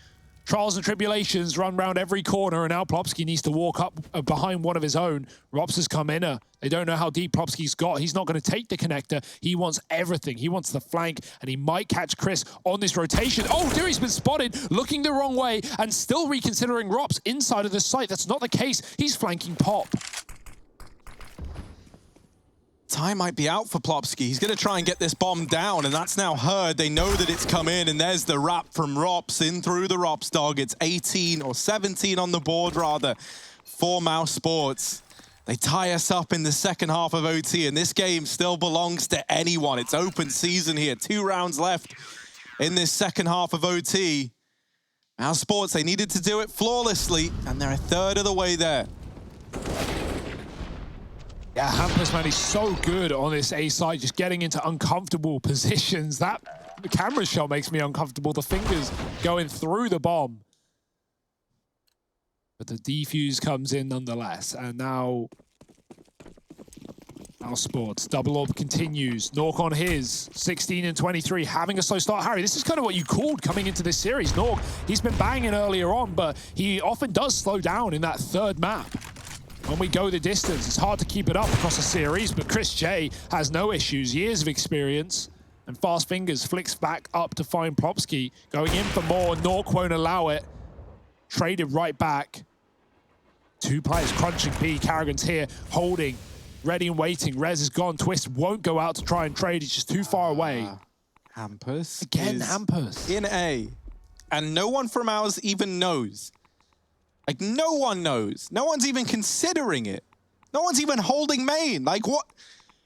Trials and tribulations run round every corner, and now Plopsky needs to walk up behind one of his own. Rops has come in. They don't know how deep Plopsky's got. He's not going to take the connector. He wants everything. He wants the flank, and he might catch Chris on this rotation. Oh dear, he's been spotted, looking the wrong way, and still reconsidering Rops inside of the site. That's not the case. He's flanking Pop. Time might be out for Plopsky. He's going to try and get this bomb down, and that's now heard. They know that it's come in, and there's the wrap from Rops in through the Rops dog. It's 18 or 17 on the board, rather, for mousesports. They tie us up in the second half of OT, and this game still belongs to anyone. It's open season here. 2 rounds left in this second half of OT. Mousesports, they needed to do it flawlessly, and they're a third of the way there. Yeah, Hampus, man, he's so good on this A side, just getting into uncomfortable positions. That camera shot makes me uncomfortable. The fingers going through the bomb. But the defuse comes in nonetheless. And now mousesports, double orb continues. Nork on his, 16 and 23, having a slow start. Harry, this is kind of what you called coming into this series. Nork, he's been banging earlier on, but he often does slow down in that third map. When we go the distance, it's hard to keep it up across a series, but Chris J has no issues, years of experience, and fast fingers flicks back up to find Plopsky. Going in for more, Nork won't allow it. Traded right back. 2 players crunching B. Carrigan's here, holding, ready and waiting. Rez is gone. Twist won't go out to try and trade. He's just too far away. Hampus. Again, Hampus. In A. And no one from ours even knows. Like, no one knows. No one's even considering it. No one's even holding main. Like, what?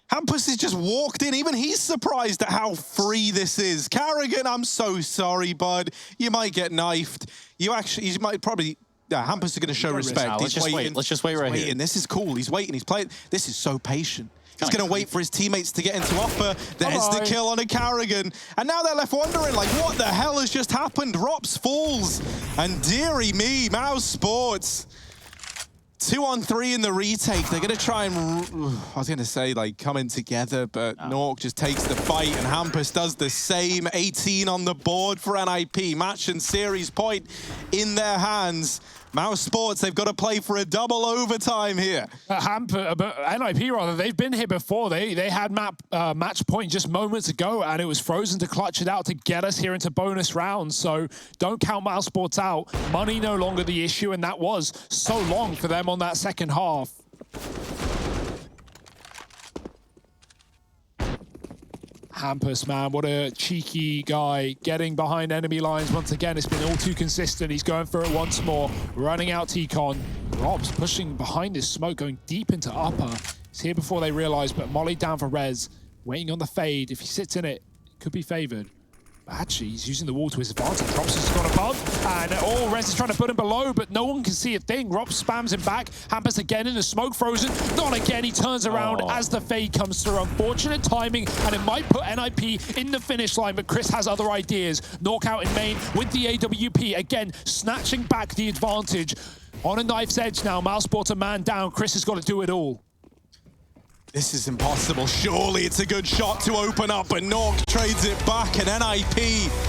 Hampus has just walked in. Even he's surprised at how free this is. Carrigan, I'm so sorry, bud. You might get knifed. You might probably... Yeah, Hampus is going to show respect. Let's just wait. Let's just wait right here. This is cool. He's waiting. He's playing. This is so patient. He's going to wait for his teammates to get into upper. There's the kill on a Carrigan. And now they're left wondering, like, what the hell has just happened? Rops falls. And dearie me, mousesports. 2-on-3 in the retake. They're going to try and, I was going to say, like, come in together, but Nork just takes the fight, and Hampus does the same. 18 on the board for NIP. Match and series point in their hands. mousesports, they've got to play for a double overtime here. NIP, rather, they've been here before. They had match point just moments ago, and it was Frozen to clutch it out to get us here into bonus rounds. So don't count mousesports out. Money no longer the issue, and that was so long for them on that second half. Hampus, man, what a cheeky guy, getting behind enemy lines once again. It's been all too consistent. He's going for it once more, running out T-Con. Rob's pushing behind this smoke, going deep into upper. He's here before they realize, but Molly down for Rez, waiting on the fade. If he sits in it, could be favored. Actually, he's using the wall to his advantage. Rops has gone above, and Rez is trying to put him below, but no one can see a thing. Rops spams him back. Hampers again in the smoke, Frozen. Not again. He turns around as the fade comes through. Unfortunate timing, and it might put NIP in the finish line, but Chris has other ideas. Knockout in main with the AWP. Again, snatching back the advantage. On a knife's edge now. mousesports a man down. Chris has got to do it all. This is impossible. Surely it's a good shot to open up, but Nork trades it back, and NIP